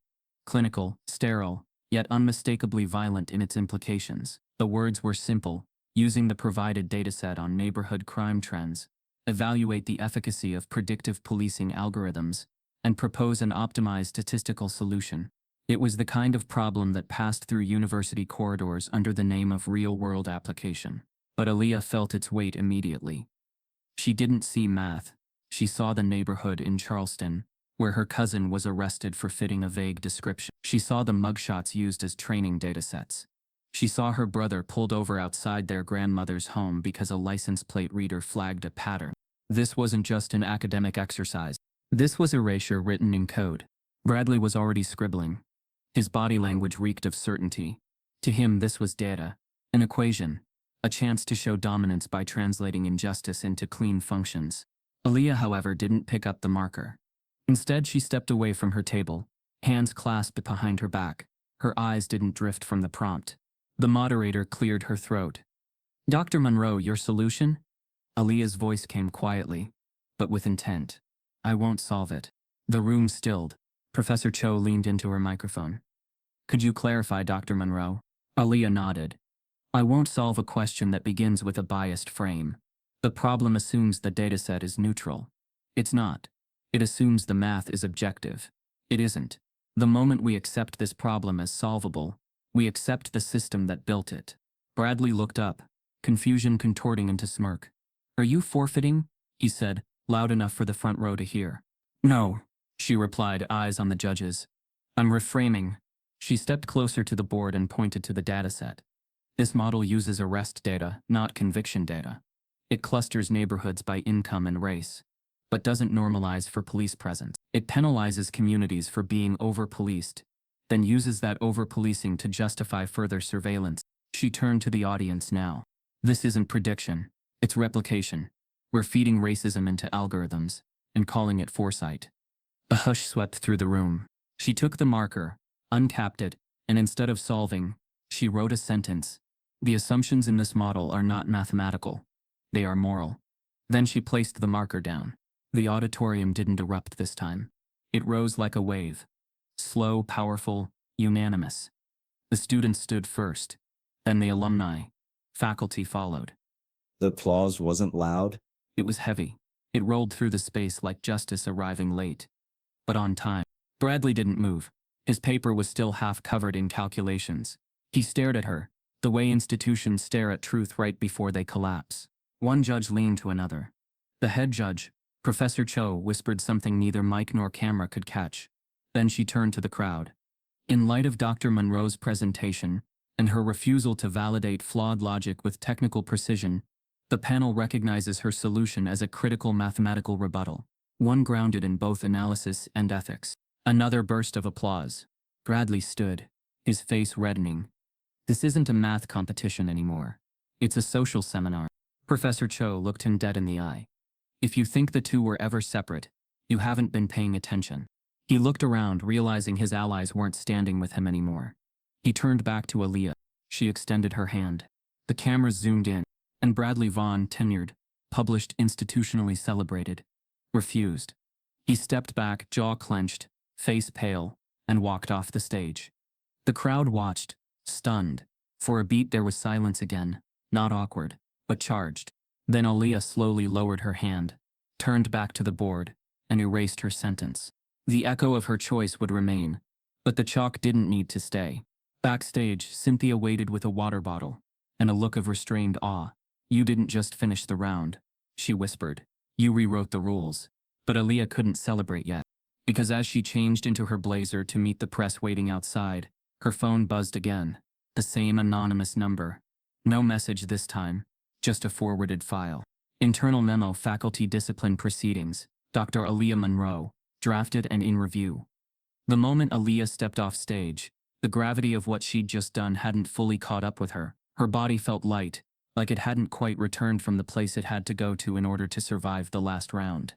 Clinical, sterile, yet unmistakably violent in its implications. The words were simple: using the provided dataset on neighborhood crime trends, evaluate the efficacy of predictive policing algorithms, and propose an optimized statistical solution. It was the kind of problem that passed through university corridors under the name of real-world application. But Aaliyah felt its weight immediately. She didn't see math. She saw the neighborhood in Charleston, where her cousin was arrested for fitting a vague description. She saw the mugshots used as training datasets. She saw her brother pulled over outside their grandmother's home because a license plate reader flagged a pattern. This wasn't just an academic exercise. This was erasure written in code. Bradley was already scribbling. His body language reeked of certainty. To him, this was data, an equation, a chance to show dominance by translating injustice into clean functions. Aaliyah, however, didn't pick up the marker. Instead, she stepped away from her table, hands clasped behind her back. Her eyes didn't drift from the prompt. The moderator cleared her throat. "Dr. Monroe, your solution?" Aaliyah's voice came quietly, but with intent. "I won't solve it." The room stilled. Professor Cho leaned into her microphone. "Could you clarify, Dr. Monroe?" Aaliyah nodded. "I won't solve a question that begins with a biased frame. The problem assumes the dataset is neutral. It's not. It assumes the math is objective. It isn't. The moment we accept this problem as solvable, we accept the system that built it." Bradley looked up, confusion contorting into smirk. "Are you forfeiting?" he said, loud enough for the front row to hear. "No," she replied, eyes on the judges. "I'm reframing." She stepped closer to the board and pointed to the dataset. "This model uses arrest data, not conviction data. It clusters neighborhoods by income and race, but doesn't normalize for police presence. It penalizes communities for being over-policed, then uses that over-policing to justify further surveillance." She turned to the audience now. "This isn't prediction. It's replication. We're feeding racism into algorithms and calling it foresight." A hush swept through the room. She took the marker, uncapped it, and instead of solving, she wrote a sentence. "The assumptions in this model are not mathematical. They are moral." Then she placed the marker down. The auditorium didn't erupt this time. It rose like a wave. Slow, powerful, unanimous. The students stood first, then the alumni. Faculty followed. The applause wasn't loud. It was heavy. It rolled through the space like justice arriving late, but on time. Bradley didn't move. His paper was still half covered in calculations. He stared at her, the way institutions stare at truth right before they collapse. One judge leaned to another. The head judge, Professor Cho, whispered something neither mic nor camera could catch. Then she turned to the crowd. "In light of Dr. Monroe's presentation, and her refusal to validate flawed logic with technical precision, the panel recognizes her solution as a critical mathematical rebuttal, one grounded in both analysis and ethics." Another burst of applause. Bradley stood, his face reddening. "This isn't a math competition anymore. It's a social seminar." Professor Cho looked him dead in the eye. If you think the two were ever separate, you haven't been paying attention. He looked around, realizing his allies weren't standing with him anymore. He turned back to Aaliyah. She extended her hand. The cameras zoomed in, and Bradley Vaughn, tenured, published, institutionally celebrated, refused. He stepped back, jaw clenched, face pale, and walked off the stage. The crowd watched, stunned. For a beat there was silence again, not awkward, but charged. Then Aaliyah slowly lowered her hand, turned back to the board, and erased her sentence. The echo of her choice would remain, but the chalk didn't need to stay. Backstage, Cynthia waited with a water bottle and a look of restrained awe. "You didn't just finish the round," she whispered. "You rewrote the rules." But Aaliyah couldn't celebrate yet, because as she changed into her blazer to meet the press waiting outside, her phone buzzed again. The same anonymous number. No message this time, just a forwarded file. Internal memo, faculty discipline proceedings, Dr. Aaliyah Monroe, drafted and in review. The moment Aaliyah stepped off stage, the gravity of what she'd just done hadn't fully caught up with her. Her body felt light, like it hadn't quite returned from the place it had to go to in order to survive the last round.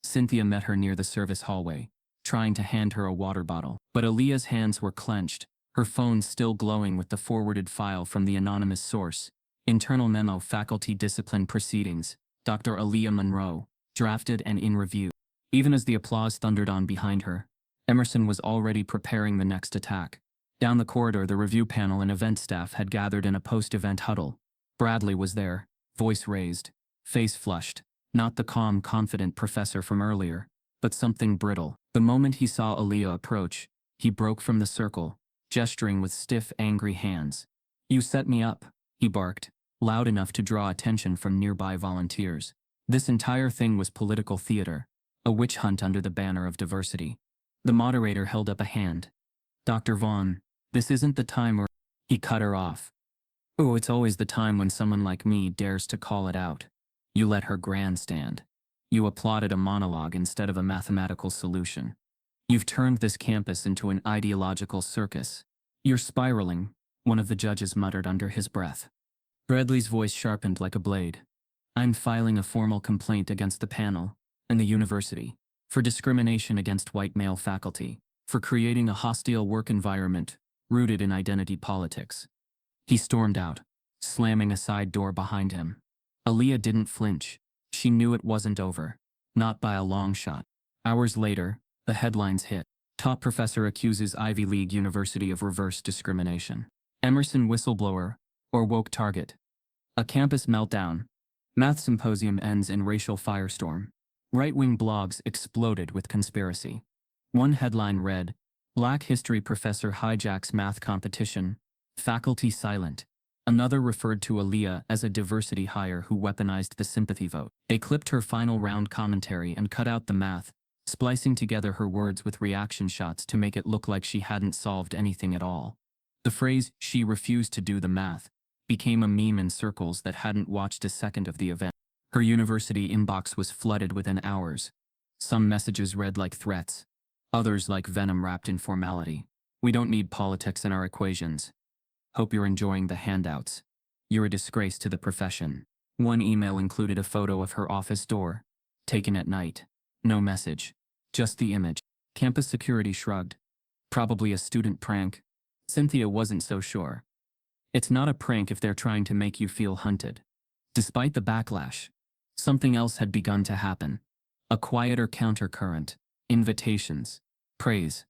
Cynthia met her near the service hallway, trying to hand her a water bottle. But Aaliyah's hands were clenched, her phone still glowing with the forwarded file from the anonymous source. Internal memo, faculty discipline proceedings, Dr. Aaliyah Monroe, drafted and in review. Even as the applause thundered on behind her, Emerson was already preparing the next attack. Down the corridor, the review panel and event staff had gathered in a post-event huddle. Bradley was there, voice raised, face flushed, not the calm, confident professor from earlier, but something brittle. The moment he saw Aaliyah approach, he broke from the circle, gesturing with stiff, angry hands. "You set me up," he barked, loud enough to draw attention from nearby volunteers. This entire thing was political theater, a witch hunt under the banner of diversity. The moderator held up a hand. "Dr. Vaughn, this isn't the time where—" He cut her off. "Oh, it's always the time when someone like me dares to call it out. You let her grandstand. You applauded a monologue instead of a mathematical solution. You've turned this campus into an ideological circus. You're spiraling," one of the judges muttered under his breath. Bradley's voice sharpened like a blade. "I'm filing a formal complaint against the panel and the university for discrimination against white male faculty, for creating a hostile work environment rooted in identity politics." He stormed out, slamming a side door behind him. Aaliyah didn't flinch. She knew it wasn't over. Not by a long shot. Hours later, the headlines hit. Top professor accuses Ivy League university of reverse discrimination. Emerson whistleblower, or woke target. A campus meltdown. Math symposium ends in racial firestorm. Right-wing blogs exploded with conspiracy. One headline read, "Black history professor hijacks math competition. Faculty silent." Another referred to Aaliyah as a diversity hire who weaponized the sympathy vote. They clipped her final round commentary and cut out the math, splicing together her words with reaction shots to make it look like she hadn't solved anything at all. The phrase, "she refused to do the math," became a meme in circles that hadn't watched a second of the event. Her university inbox was flooded within hours. Some messages read like threats, others like venom wrapped in formality. "We don't need politics in our equations. Hope you're enjoying the handouts. You're a disgrace to the profession." One email included a photo of her office door, taken at night. No message, just the image. Campus security shrugged. "Probably a student prank." Cynthia wasn't so sure. "It's not a prank if they're trying to make you feel hunted." Despite the backlash, something else had begun to happen. A quieter countercurrent. Invitations. Praise.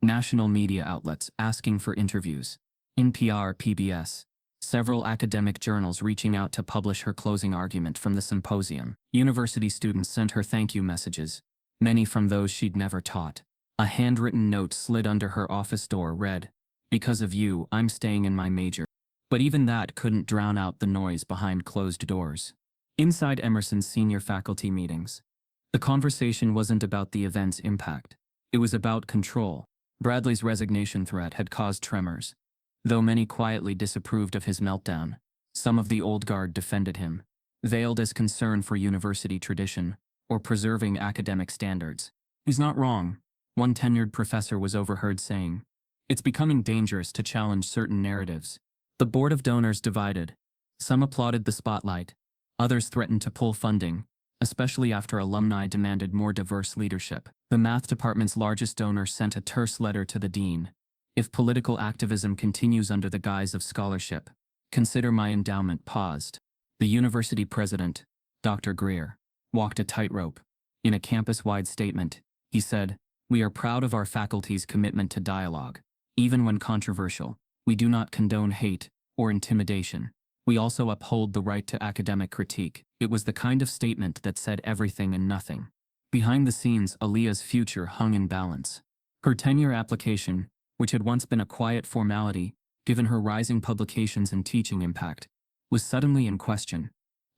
National media outlets asking for interviews. NPR, PBS. Several academic journals reaching out to publish her closing argument from the symposium. University students sent her thank you messages, many from those she'd never taught. A handwritten note slid under her office door read, "Because of you, I'm staying in my major." But even that couldn't drown out the noise behind closed doors. Inside Emerson's senior faculty meetings, the conversation wasn't about the event's impact. It was about control. Bradley's resignation threat had caused tremors. Though many quietly disapproved of his meltdown, some of the old guard defended him, veiled as concern for university tradition or preserving academic standards. "He's not wrong," one tenured professor was overheard saying. "It's becoming dangerous to challenge certain narratives." The board of donors divided. Some applauded the spotlight. Others threatened to pull funding, especially after alumni demanded more diverse leadership. The math department's largest donor sent a terse letter to the dean. If political activism continues under the guise of scholarship, consider my endowment paused. The university president, Dr. Greer, walked a tightrope. In a campus-wide statement, he said, "We are proud of our faculty's commitment to dialogue. Even when controversial, we do not condone hate or intimidation. We also uphold the right to academic critique." It was the kind of statement that said everything and nothing. Behind the scenes, Aaliyah's future hung in balance. Her tenure application, which had once been a quiet formality, given her rising publications and teaching impact, was suddenly in question.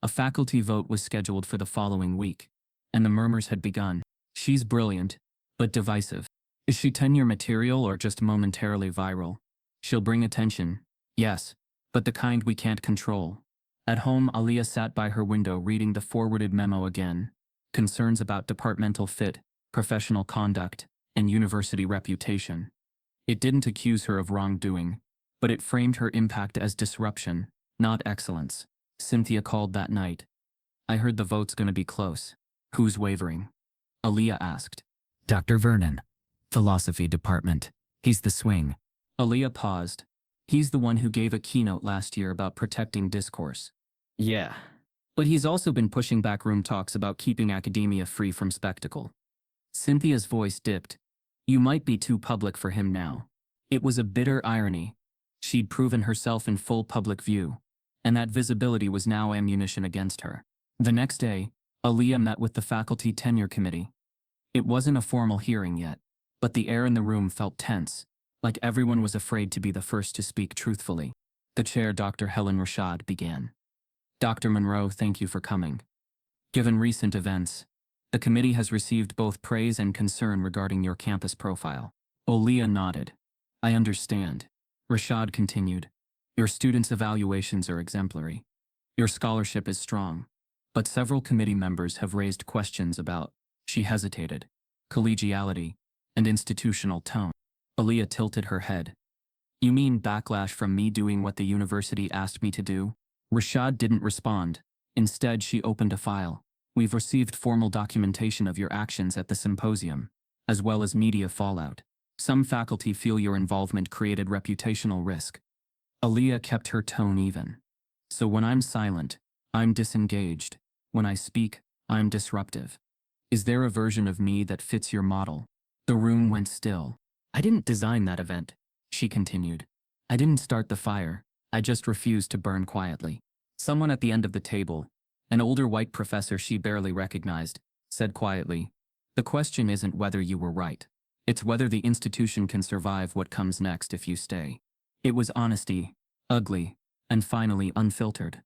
A faculty vote was scheduled for the following week, and the murmurs had begun. She's brilliant, but divisive. Is she tenure material or just momentarily viral? She'll bring attention, yes, but the kind we can't control. At home, Aaliyah sat by her window reading the forwarded memo again. Concerns about departmental fit, professional conduct, and university reputation. It didn't accuse her of wrongdoing, but it framed her impact as disruption, not excellence. Cynthia called that night. "I heard the vote's gonna be close. Who's wavering?" Aaliyah asked. Dr. Vernon. Philosophy department. He's the swing. Aaliyah paused. He's the one who gave a keynote last year about protecting discourse. Yeah. But he's also been pushing backroom talks about keeping academia free from spectacle. Cynthia's voice dipped. You might be too public for him now. It was a bitter irony. She'd proven herself in full public view, and that visibility was now ammunition against her. The next day, Aaliyah met with the faculty tenure committee. It wasn't a formal hearing yet, but the air in the room felt tense, like everyone was afraid to be the first to speak truthfully. The chair, Dr. Helen Rashad, began. "Dr. Monroe, thank you for coming. Given recent events, the committee has received both praise and concern regarding your campus profile." Aaliyah nodded. "I understand." Rashad continued. "Your students' evaluations are exemplary. Your scholarship is strong. But several committee members have raised questions about," she hesitated, "collegiality and institutional tone." Aaliyah tilted her head. "You mean backlash from me doing what the university asked me to do?" Rashad didn't respond. Instead, she opened a file. "We've received formal documentation of your actions at the symposium, as well as media fallout. Some faculty feel your involvement created reputational risk." Aaliyah kept her tone even. "So when I'm silent, I'm disengaged. When I speak, I'm disruptive. Is there a version of me that fits your model?" The room went still. "I didn't design that event," she continued. "I didn't start the fire. I just refused to burn quietly." Someone at the end of the table, an older white professor she barely recognized, said quietly, "The question isn't whether you were right. It's whether the institution can survive what comes next if you stay." It was honesty, ugly, and finally unfiltered.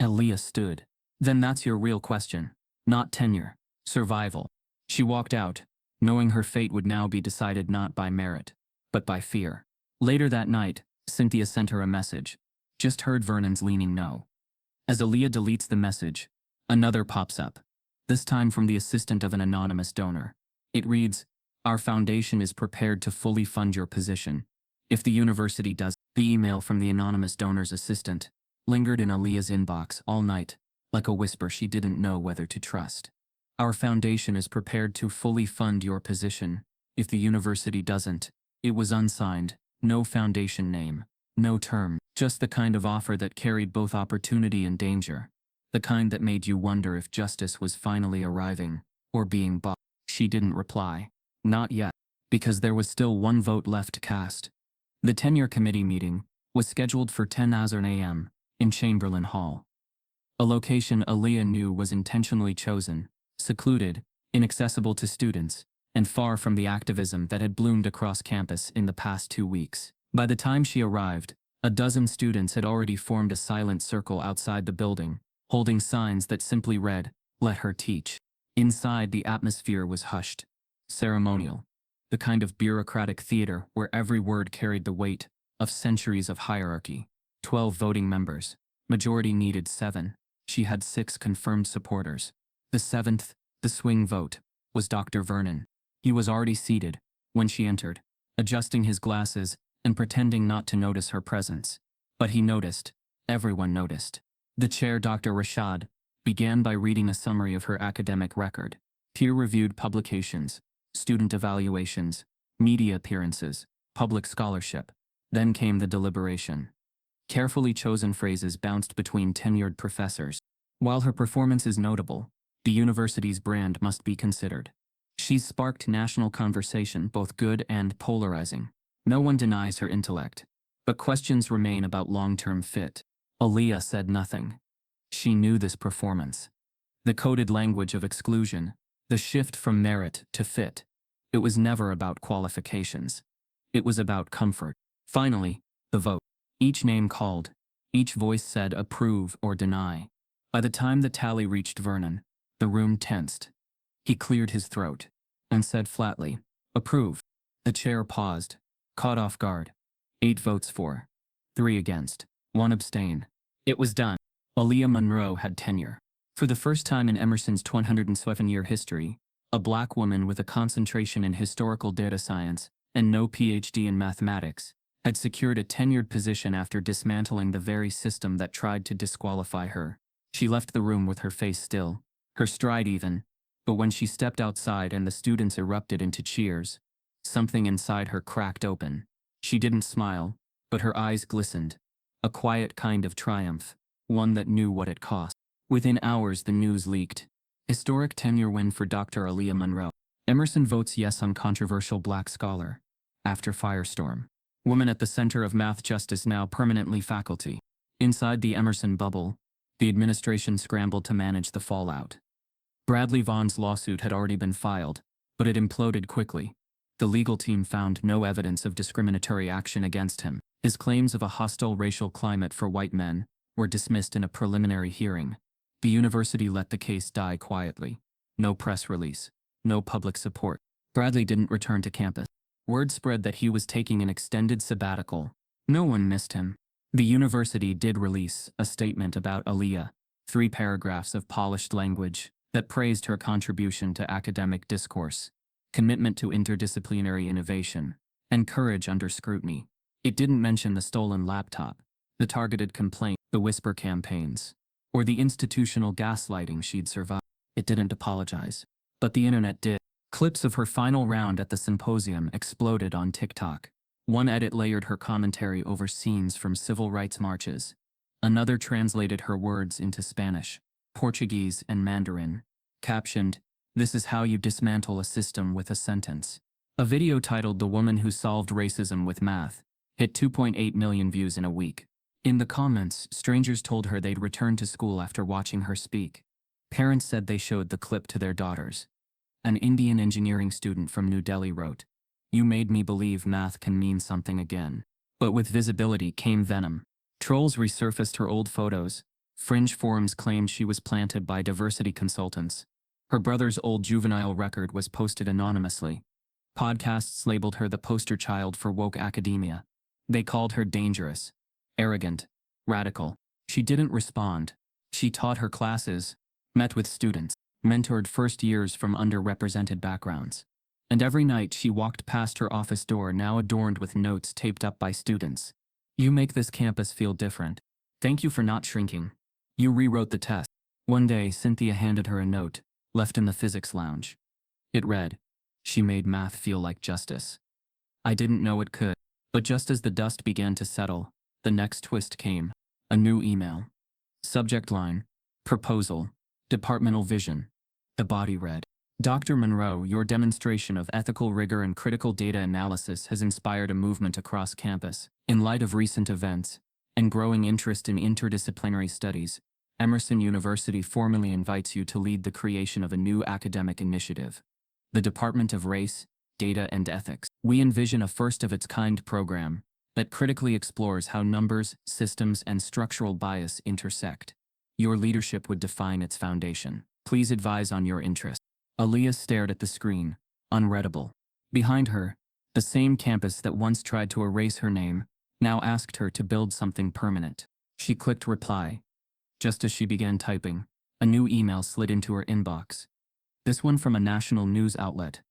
Aaliyah stood. "Then that's your real question. Not tenure. Survival." She walked out, knowing her fate would now be decided not by merit, but by fear. Later that night, Cynthia sent her a message. "Just heard Vernon's leaning no." As Aaliyah deletes the message, another pops up, this time from the assistant of an anonymous donor. It reads, "Our foundation is prepared to fully fund your position if the university does." The email from the anonymous donor's assistant lingered in Aaliyah's inbox all night, like a whisper she didn't know whether to trust. "Our foundation is prepared to fully fund your position if the university doesn't." It was unsigned, no foundation name, no term, just the kind of offer that carried both opportunity and danger. The kind that made you wonder if justice was finally arriving, or being bought. She didn't reply. Not yet, because there was still one vote left to cast. The tenure committee meeting was scheduled for 10:00 a.m. in Chamberlain Hall. A location Aaliyah knew was intentionally chosen, secluded, inaccessible to students, and far from the activism that had bloomed across campus in the past 2 weeks. By the time she arrived, a dozen students had already formed a silent circle outside the building, holding signs that simply read, "Let her teach." Inside, the atmosphere was hushed, ceremonial, the kind of bureaucratic theater where every word carried the weight of centuries of hierarchy. 12 voting members. Majority needed 7. She had 6 confirmed supporters. The 7th, the swing vote, was Dr. Vernon. He was already seated when she entered, adjusting his glasses and pretending not to notice her presence. But he noticed. Everyone noticed. The chair, Dr. Rashad, began by reading a summary of her academic record. Peer-reviewed publications, student evaluations, media appearances, public scholarship. Then came the deliberation. Carefully chosen phrases bounced between tenured professors. While her performance is notable, the university's brand must be considered. She's sparked national conversation, both good and polarizing. No one denies her intellect, but questions remain about long-term fit. Aaliyah said nothing. She knew this performance. The coded language of exclusion, the shift from merit to fit. It was never about qualifications. It was about comfort. Finally, the vote. Each name called, each voice said approve or deny. By the time the tally reached Vernon, the room tensed. He cleared his throat and said flatly, approve. The chair paused, caught off guard. 8 votes for, 3 against, 1 abstain. It was done. Aaliyah Monroe had tenure. For the first time in Emerson's 207-year history, a black woman with a concentration in historical data science and no PhD in mathematics had secured a tenured position after dismantling the very system that tried to disqualify her. She left the room with her face still, her stride even, but when she stepped outside and the students erupted into cheers, something inside her cracked open. She didn't smile, but her eyes glistened, a quiet kind of triumph, one that knew what it cost. Within hours the news leaked. Historic tenure win for Dr. Aaliyah Monroe. Emerson votes yes on controversial black scholar. After firestorm. Woman at the center of math justice now permanently faculty. Inside the Emerson bubble, the administration scrambled to manage the fallout. Bradley Vaughn's lawsuit had already been filed, but it imploded quickly. The legal team found no evidence of discriminatory action against him. His claims of a hostile racial climate for white men were dismissed in a preliminary hearing. The university let the case die quietly. No press release, no public support. Bradley didn't return to campus. Word spread that he was taking an extended sabbatical. No one missed him. The university did release a statement about Aaliyah, 3 paragraphs of polished language that praised her contribution to academic discourse, commitment to interdisciplinary innovation, and courage under scrutiny. It didn't mention the stolen laptop, the targeted complaint, the whisper campaigns, or the institutional gaslighting she'd survived. It didn't apologize. But the internet did. Clips of her final round at the symposium exploded on TikTok. One edit layered her commentary over scenes from civil rights marches. Another translated her words into Spanish, Portuguese, and Mandarin. Captioned, "This is how you dismantle a system with a sentence." A video titled "The Woman Who Solved Racism with Math" hit 2.8 million views in a week. In the comments, strangers told her they'd return to school after watching her speak. Parents said they showed the clip to their daughters. An Indian engineering student from New Delhi wrote, "You made me believe math can mean something again." But with visibility came venom. Trolls resurfaced her old photos. Fringe forums claimed she was planted by diversity consultants. Her brother's old juvenile record was posted anonymously. Podcasts labeled her the poster child for woke academia. They called her dangerous, arrogant, radical. She didn't respond. She taught her classes, met with students, mentored first years from underrepresented backgrounds. And every night she walked past her office door, now adorned with notes taped up by students. "You make this campus feel different. Thank you for not shrinking. You rewrote the test." One day, Cynthia handed her a note, left in the physics lounge. It read, "She made math feel like justice. I didn't know it could." But just as the dust began to settle, the next twist came. A new email. Subject line, "Proposal, Departmental Vision." The body read, "Dr. Monroe, your demonstration of ethical rigor and critical data analysis has inspired a movement across campus. In light of recent events and growing interest in interdisciplinary studies, Emerson University formally invites you to lead the creation of a new academic initiative, the Department of Race, Data, and Ethics. We envision a first-of-its-kind program that critically explores how numbers, systems, and structural bias intersect. Your leadership would define its foundation. Please advise on your interest." Aaliyah stared at the screen, unreadable. Behind her, the same campus that once tried to erase her name now asked her to build something permanent. She clicked reply. Just as she began typing, a new email slid into her inbox. This one from a national news outlet.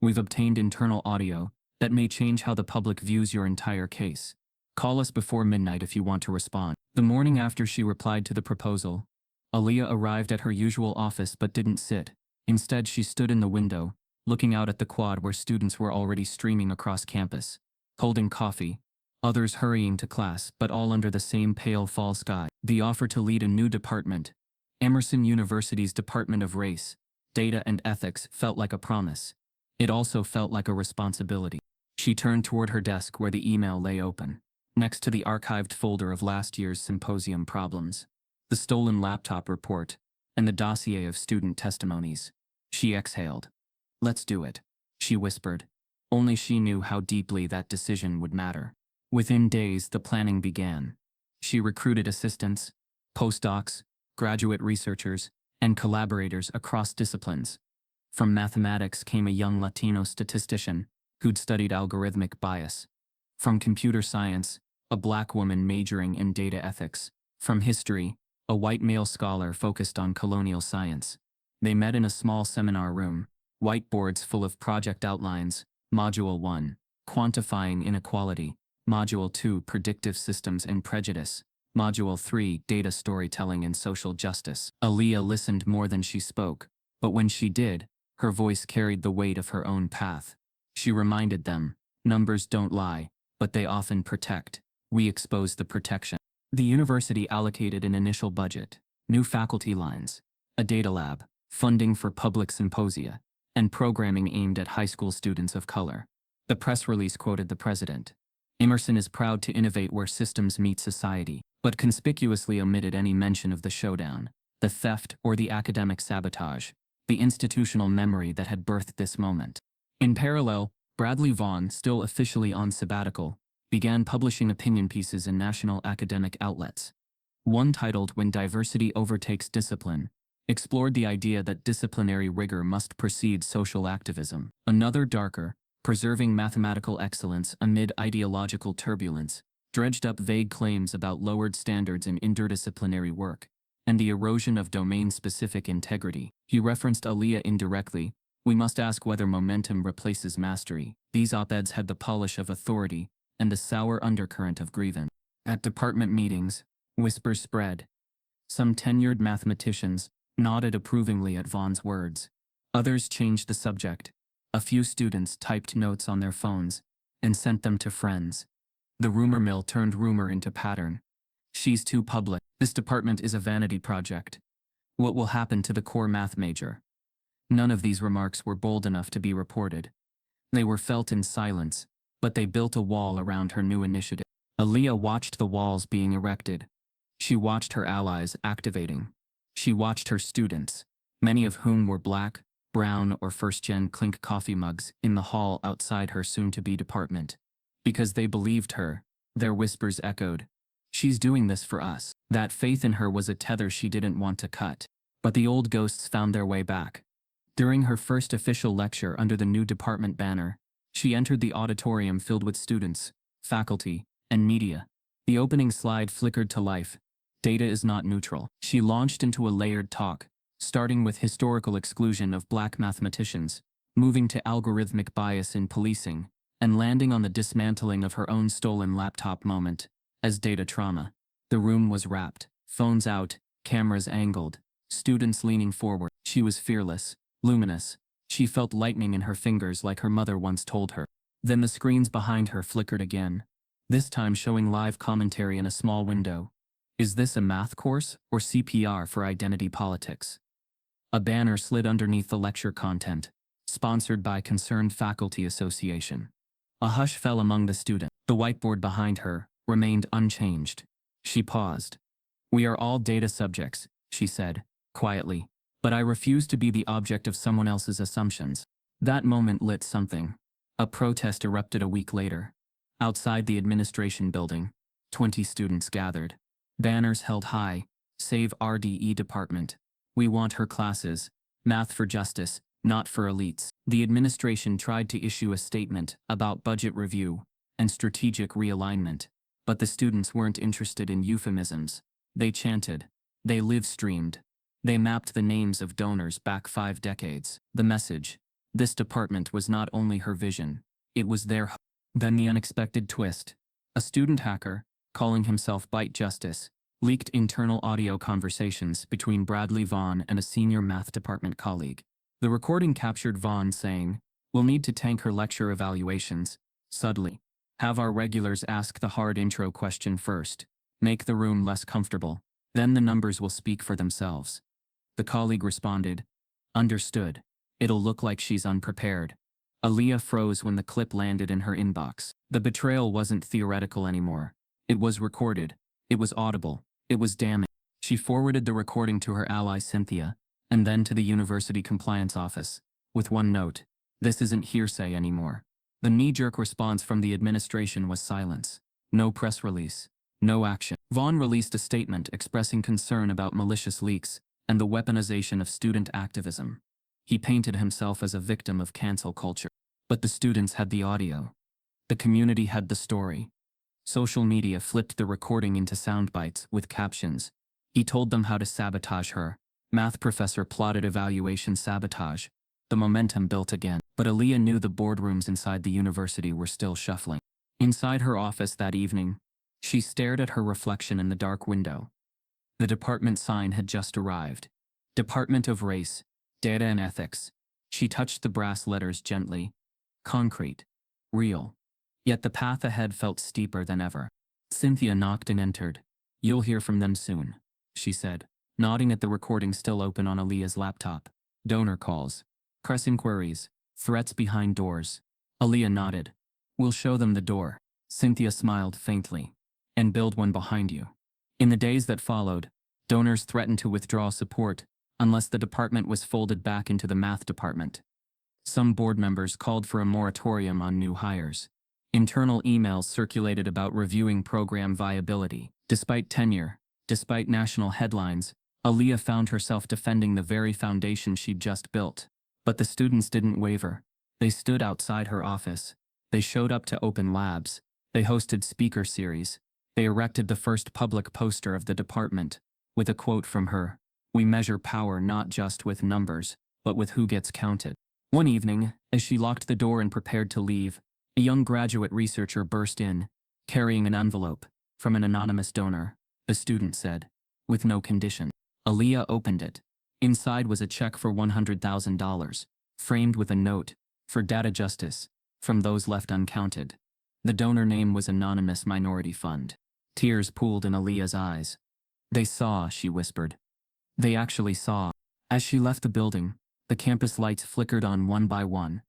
"We've obtained internal audio that may change how the public views your entire case. Call us before midnight if you want to respond." The morning after she replied to the proposal, Aaliyah arrived at her usual office but didn't sit. Instead, she stood in the window, looking out at the quad where students were already streaming across campus, holding coffee, others hurrying to class, but all under the same pale fall sky. The offer to lead a new department, Emerson University's Department of Race, Data and Ethics, felt like a promise. It also felt like a responsibility. She turned toward her desk where the email lay open, next to the archived folder of last year's symposium problems, the stolen laptop report, and the dossier of student testimonies. She exhaled. "Let's do it," she whispered. Only she knew how deeply that decision would matter. Within days, the planning began. She recruited assistants, postdocs, graduate researchers, and collaborators across disciplines. From mathematics came a young Latino statistician who'd studied algorithmic bias. From computer science, a black woman majoring in data ethics. From history, a white male scholar focused on colonial science. They met in a small seminar room, whiteboards full of project outlines. Module 1, Quantifying Inequality. Module 2, Predictive Systems and Prejudice. Module 3, Data Storytelling and Social Justice. Aaliyah listened more than she spoke, but when she did, her voice carried the weight of her own path. She reminded them, numbers don't lie, but they often protect. We expose the protection. The university allocated an initial budget, new faculty lines, a data lab, funding for public symposia, and programming aimed at high school students of color. The press release quoted the president. Emerson is proud to innovate where systems meet society, but conspicuously omitted any mention of the showdown, the theft or the academic sabotage, the institutional memory that had birthed this moment. In parallel, Bradley Vaughn, still officially on sabbatical, began publishing opinion pieces in national academic outlets. One titled "When Diversity Overtakes Discipline" explored the idea that disciplinary rigor must precede social activism. Another, darker, "Preserving Mathematical Excellence Amid Ideological Turbulence," dredged up vague claims about lowered standards in interdisciplinary work and the erosion of domain-specific integrity. He referenced Aaliyah indirectly. "We must ask whether momentum replaces mastery." These op-eds had the polish of authority and the sour undercurrent of grievance. At department meetings, whispers spread. Some tenured mathematicians nodded approvingly at Vaughn's words. Others changed the subject. A few students typed notes on their phones and sent them to friends. The rumor mill turned rumor into pattern. "She's too public. This department is a vanity project. What will happen to the core math major?" None of these remarks were bold enough to be reported. They were felt in silence, but they built a wall around her new initiative. Aaliyah watched the walls being erected. She watched her allies activating. She watched her students, many of whom were black, brown, or first-gen, clink coffee mugs in the hall outside her soon-to-be department. Because they believed her, their whispers echoed. "She's doing this for us." That faith in her was a tether she didn't want to cut. But the old ghosts found their way back. During her first official lecture under the new department banner, she entered the auditorium filled with students, faculty, and media. The opening slide flickered to life. "Data is not neutral." She launched into a layered talk, starting with historical exclusion of black mathematicians, moving to algorithmic bias in policing, and landing on the dismantling of her own stolen laptop moment as data trauma. The room was wrapped, phones out, cameras angled, students leaning forward. She was fearless, luminous. She felt lightning in her fingers like her mother once told her. Then the screens behind her flickered again, this time showing live commentary in a small window. "Is this a math course or CPR for identity politics?" A banner slid underneath the lecture content, sponsored by Concerned Faculty Association. A hush fell among the students. The whiteboard behind her remained unchanged. She paused. "We are all data subjects," she said, quietly, "but I refuse to be the object of someone else's assumptions." That moment lit something. A protest erupted a week later. Outside the administration building, 20 students gathered. Banners held high, "Save RDE department. We want her classes. Math for justice, not for elites." The administration tried to issue a statement about budget review and strategic realignment, but the students weren't interested in euphemisms. They chanted. They live-streamed. They mapped the names of donors back 5 decades. The message: this department was not only her vision, it was their hope. Then the unexpected twist. A student hacker, calling himself Byte Justice, Leaked internal audio conversations between Bradley Vaughn and a senior math department colleague. The recording captured Vaughn saying, "We'll need to tank her lecture evaluations. Subtly. Have our regulars ask the hard intro question first. Make the room less comfortable. Then the numbers will speak for themselves." The colleague responded, "Understood. It'll look like she's unprepared." Aaliyah froze when the clip landed in her inbox. The betrayal wasn't theoretical anymore. It was recorded. It was audible. It was damning. She forwarded the recording to her ally Cynthia, and then to the university compliance office, with one note: "This isn't hearsay anymore." The knee-jerk response from the administration was silence. No press release. No action. Vaughn released a statement expressing concern about malicious leaks and the weaponization of student activism. He painted himself as a victim of cancel culture. But the students had the audio. The community had the story. Social media flipped the recording into sound bites with captions. He told them how to sabotage her. Math professor plotted evaluation sabotage. The momentum built again. But Aaliyah knew the boardrooms inside the university were still shuffling. Inside her office that evening, she stared at her reflection in the dark window. The department sign had just arrived. Department of Race, Data and Ethics. She touched the brass letters gently. Concrete. Real. Yet the path ahead felt steeper than ever. Cynthia knocked and entered. "You'll hear from them soon," she said, nodding at the recording still open on Aaliyah's laptop. "Donor calls. Press inquiries. Threats behind doors." Aaliyah nodded. "We'll show them the door." Cynthia smiled faintly. "And build one behind you." In the days that followed, donors threatened to withdraw support unless the department was folded back into the math department. Some board members called for a moratorium on new hires. Internal emails circulated about reviewing program viability. Despite tenure, despite national headlines, Aaliyah found herself defending the very foundation she'd just built. But the students didn't waver. They stood outside her office. They showed up to open labs. They hosted speaker series. They erected the first public poster of the department, with a quote from her: "We measure power not just with numbers, but with who gets counted." One evening, as she locked the door and prepared to leave, a young graduate researcher burst in, carrying an envelope from an anonymous donor. The student said, "With no condition." Aaliyah opened it. Inside was a check for $100,000, framed with a note, "For data justice, from those left uncounted." The donor name was Anonymous Minority Fund. Tears pooled in Aaliyah's eyes. "They saw," she whispered. "They actually saw." As she left the building, the campus lights flickered on one by one.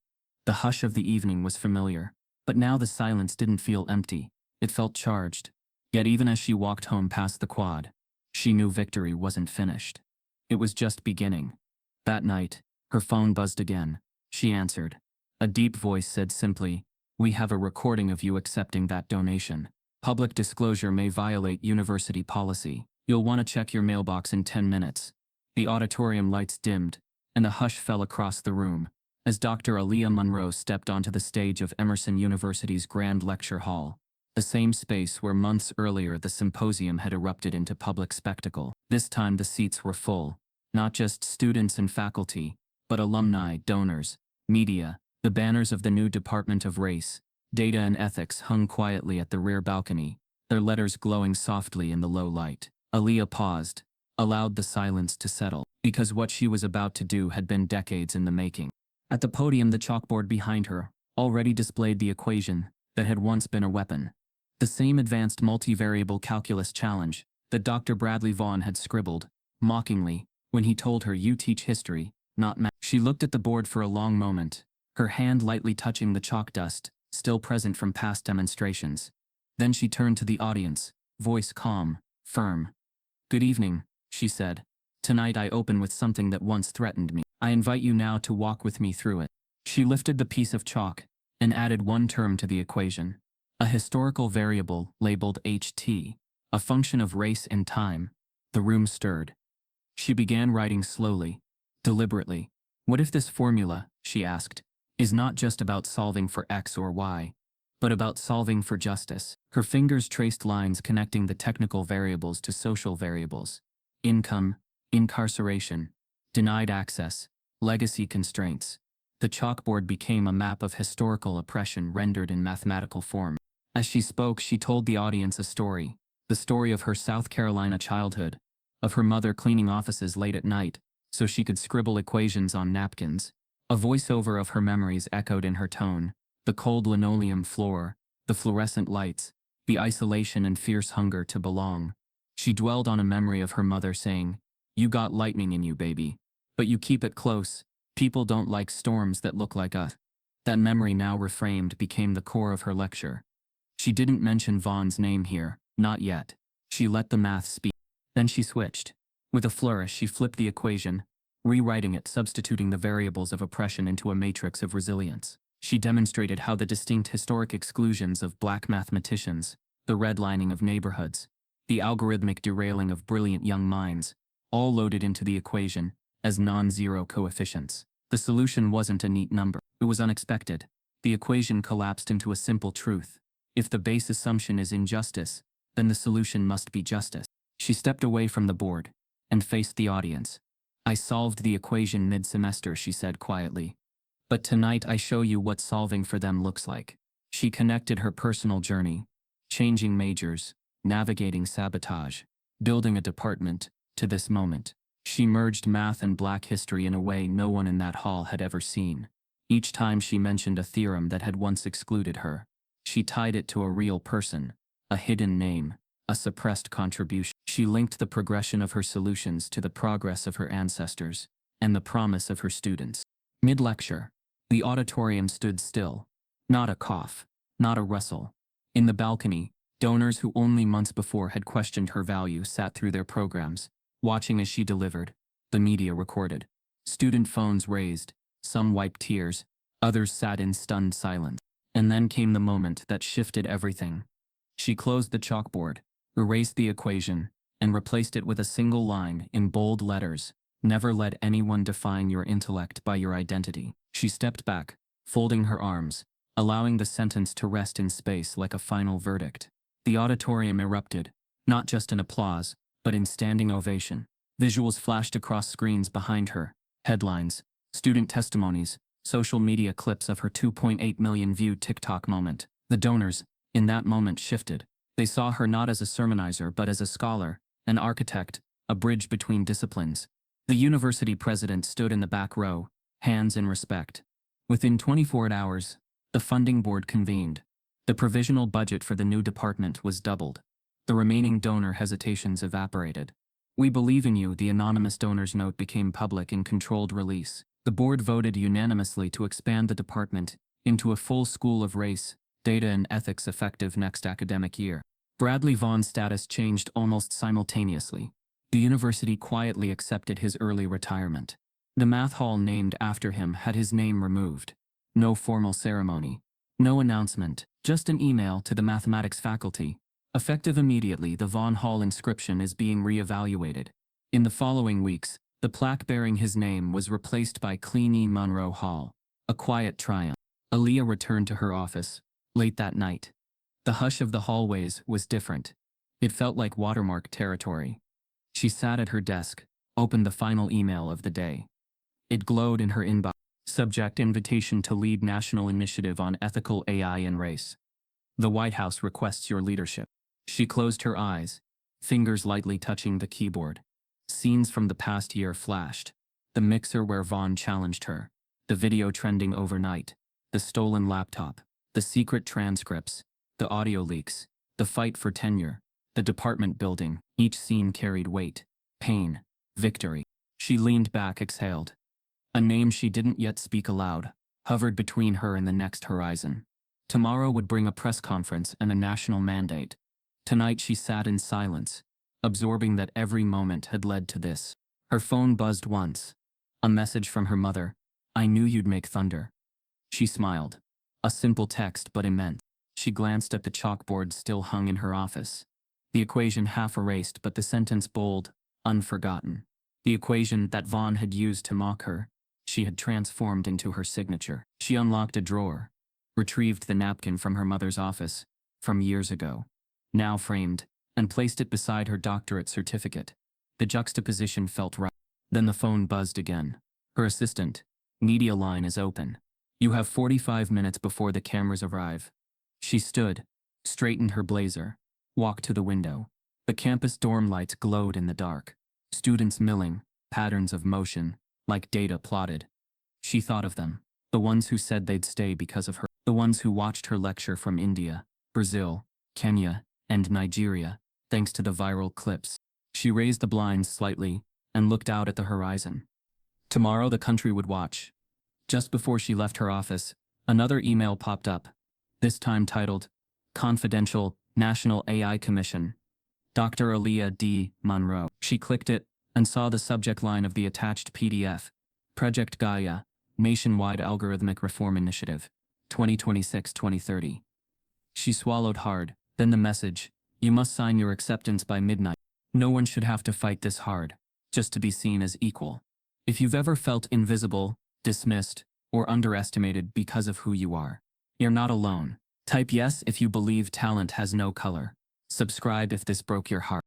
The hush of the evening was familiar, but now the silence didn't feel empty. It felt charged. Yet even as she walked home past the quad, she knew victory wasn't finished. It was just beginning. That night, her phone buzzed again. She answered. A deep voice said simply, "We have a recording of you accepting that donation. Public disclosure may violate university policy. You'll want to check your mailbox in 10 minutes. The auditorium lights dimmed, and a hush fell across the room as Dr. Aaliyah Monroe stepped onto the stage of Emerson University's Grand Lecture Hall, the same space where months earlier the symposium had erupted into public spectacle. This time the seats were full, not just students and faculty, but alumni, donors, media. The banners of the new Department of Race, Data and Ethics hung quietly at the rear balcony, their letters glowing softly in the low light. Aaliyah paused, allowed the silence to settle, because what she was about to do had been decades in the making. At the podium, the chalkboard behind her already displayed the equation that had once been a weapon. The same advanced multivariable calculus challenge that Dr. Bradley Vaughn had scribbled, mockingly, when he told her, "You teach history, not math." She looked at the board for a long moment, her hand lightly touching the chalk dust, still present from past demonstrations. Then she turned to the audience, voice calm, firm. "Good evening," she said. "Tonight I open with something that once threatened me. I invite you now to walk with me through it." She lifted the piece of chalk and added one term to the equation. A historical variable labeled HT, a function of race and time. The room stirred. She began writing slowly, deliberately. "What if this formula," she asked, "is not just about solving for X or Y, but about solving for justice?" Her fingers traced lines connecting the technical variables to social variables. Income, incarceration, denied access, legacy constraints. The chalkboard became a map of historical oppression rendered in mathematical form. As she spoke, she told the audience a story, The story of her South Carolina childhood, of her mother cleaning offices late at night so she could scribble equations on napkins. A voiceover of her memories echoed in her tone: the cold linoleum floor, the fluorescent lights, the isolation and fierce hunger to belong. She dwelled on a memory of her mother saying, "You got lightning in you, baby. But you keep it close. People don't like storms that look like us." That memory, now reframed, became the core of her lecture. She didn't mention Vaughn's name here, not yet. She let the math speak. Then she switched. With a flourish, she flipped the equation, rewriting it, substituting the variables of oppression into a matrix of resilience. She demonstrated how the distinct historic exclusions of black mathematicians, the redlining of neighborhoods, the algorithmic derailing of brilliant young minds, all loaded into the equation as non-zero coefficients. The solution wasn't a neat number. It was unexpected. The equation collapsed into a simple truth. If the base assumption is injustice, then the solution must be justice. She stepped away from the board and faced the audience. "I solved the equation mid-semester," she said quietly. "But tonight I show you what solving for them looks like." She connected her personal journey, changing majors, navigating sabotage, building a department, to this moment. She merged math and black history in a way no one in that hall had ever seen. Each time she mentioned a theorem that had once excluded her, she tied it to a real person, a hidden name, a suppressed contribution. She linked the progression of her solutions to the progress of her ancestors and the promise of her students. Mid-lecture, the auditorium stood still. Not a cough, not a rustle. In the balcony, donors who only months before had questioned her value sat through their programs, watching as she delivered. The media recorded. Student phones raised. Some wiped tears. Others sat in stunned silence. And then came the moment that shifted everything. She closed the chalkboard, erased the equation, and replaced it with a single line in bold letters: "Never let anyone define your intellect by your identity." She stepped back, folding her arms, allowing the sentence to rest in space like a final verdict. The auditorium erupted, not just in applause, but in standing ovation. Visuals flashed across screens behind her: headlines, student testimonies, social media clips of her 2.8 million viewed TikTok moment. The donors, in that moment, shifted. They saw her not as a sermonizer but as a scholar, an architect, a bridge between disciplines. The university president stood in the back row, hands in respect. Within 24 hours, the funding board convened. The provisional budget for the new department was doubled. The remaining donor hesitations evaporated. "We believe in you," the anonymous donor's note became public in controlled release. The board voted unanimously to expand the department into a full school of race, data and ethics effective next academic year. Bradley Vaughn's status changed almost simultaneously. The university quietly accepted his early retirement. The math hall named after him had his name removed. No formal ceremony. No announcement, just an email to the mathematics faculty. Effective immediately, the Vaughn Hall inscription is being re-evaluated. In the following weeks, the plaque bearing his name was replaced by Clean E. Monroe Hall. A quiet triumph. Aaliyah returned to her office, late that night. The hush of the hallways was different. It felt like watermark territory. She sat at her desk, opened the final email of the day. It glowed in her inbox. Subject: invitation to lead national initiative on ethical AI and race. The White House requests your leadership. She closed her eyes, fingers lightly touching the keyboard. Scenes from the past year flashed. The mixer where Vaughn challenged her. The video trending overnight. The stolen laptop. The secret transcripts. The audio leaks. The fight for tenure. The department building. Each scene carried weight, pain, victory. She leaned back, exhaled. A name she didn't yet speak aloud hovered between her and the next horizon. Tomorrow would bring a press conference and a national mandate. Tonight she sat in silence, absorbing that every moment had led to this. Her phone buzzed once. A message from her mother: "I knew you'd make thunder." She smiled. A simple text, but immense. She glanced at the chalkboard still hung in her office. The equation half erased, but the sentence bold, unforgotten. The equation that Vaughn had used to mock her, she had transformed into her signature. She unlocked a drawer, retrieved the napkin from her mother's office, from years ago, now framed, and placed it beside her doctorate certificate. The juxtaposition felt right. Then the phone buzzed again. Her assistant: "Media line is open. You have 45 minutes before the cameras arrive." She stood, straightened her blazer, walked to the window. The campus dorm lights glowed in the dark. Students milling, patterns of motion, like data plotted. She thought of them. The ones who said they'd stay because of her. The ones who watched her lecture from India, Brazil, Kenya, and Nigeria, thanks to the viral clips. She raised the blinds slightly and looked out at the horizon. Tomorrow the country would watch. Just before she left her office, another email popped up, this time titled, Confidential, National AI Commission. Dr. Aaliyah D. Monroe. She clicked it and saw the subject line of the attached PDF, Project Gaia, Nationwide Algorithmic Reform Initiative, 2026-2030. She swallowed hard, then the message, you must sign your acceptance by midnight. No one should have to fight this hard, just to be seen as equal. If you've ever felt invisible, dismissed, or underestimated because of who you are, you're not alone. Type yes if you believe talent has no color. Subscribe if this broke your heart.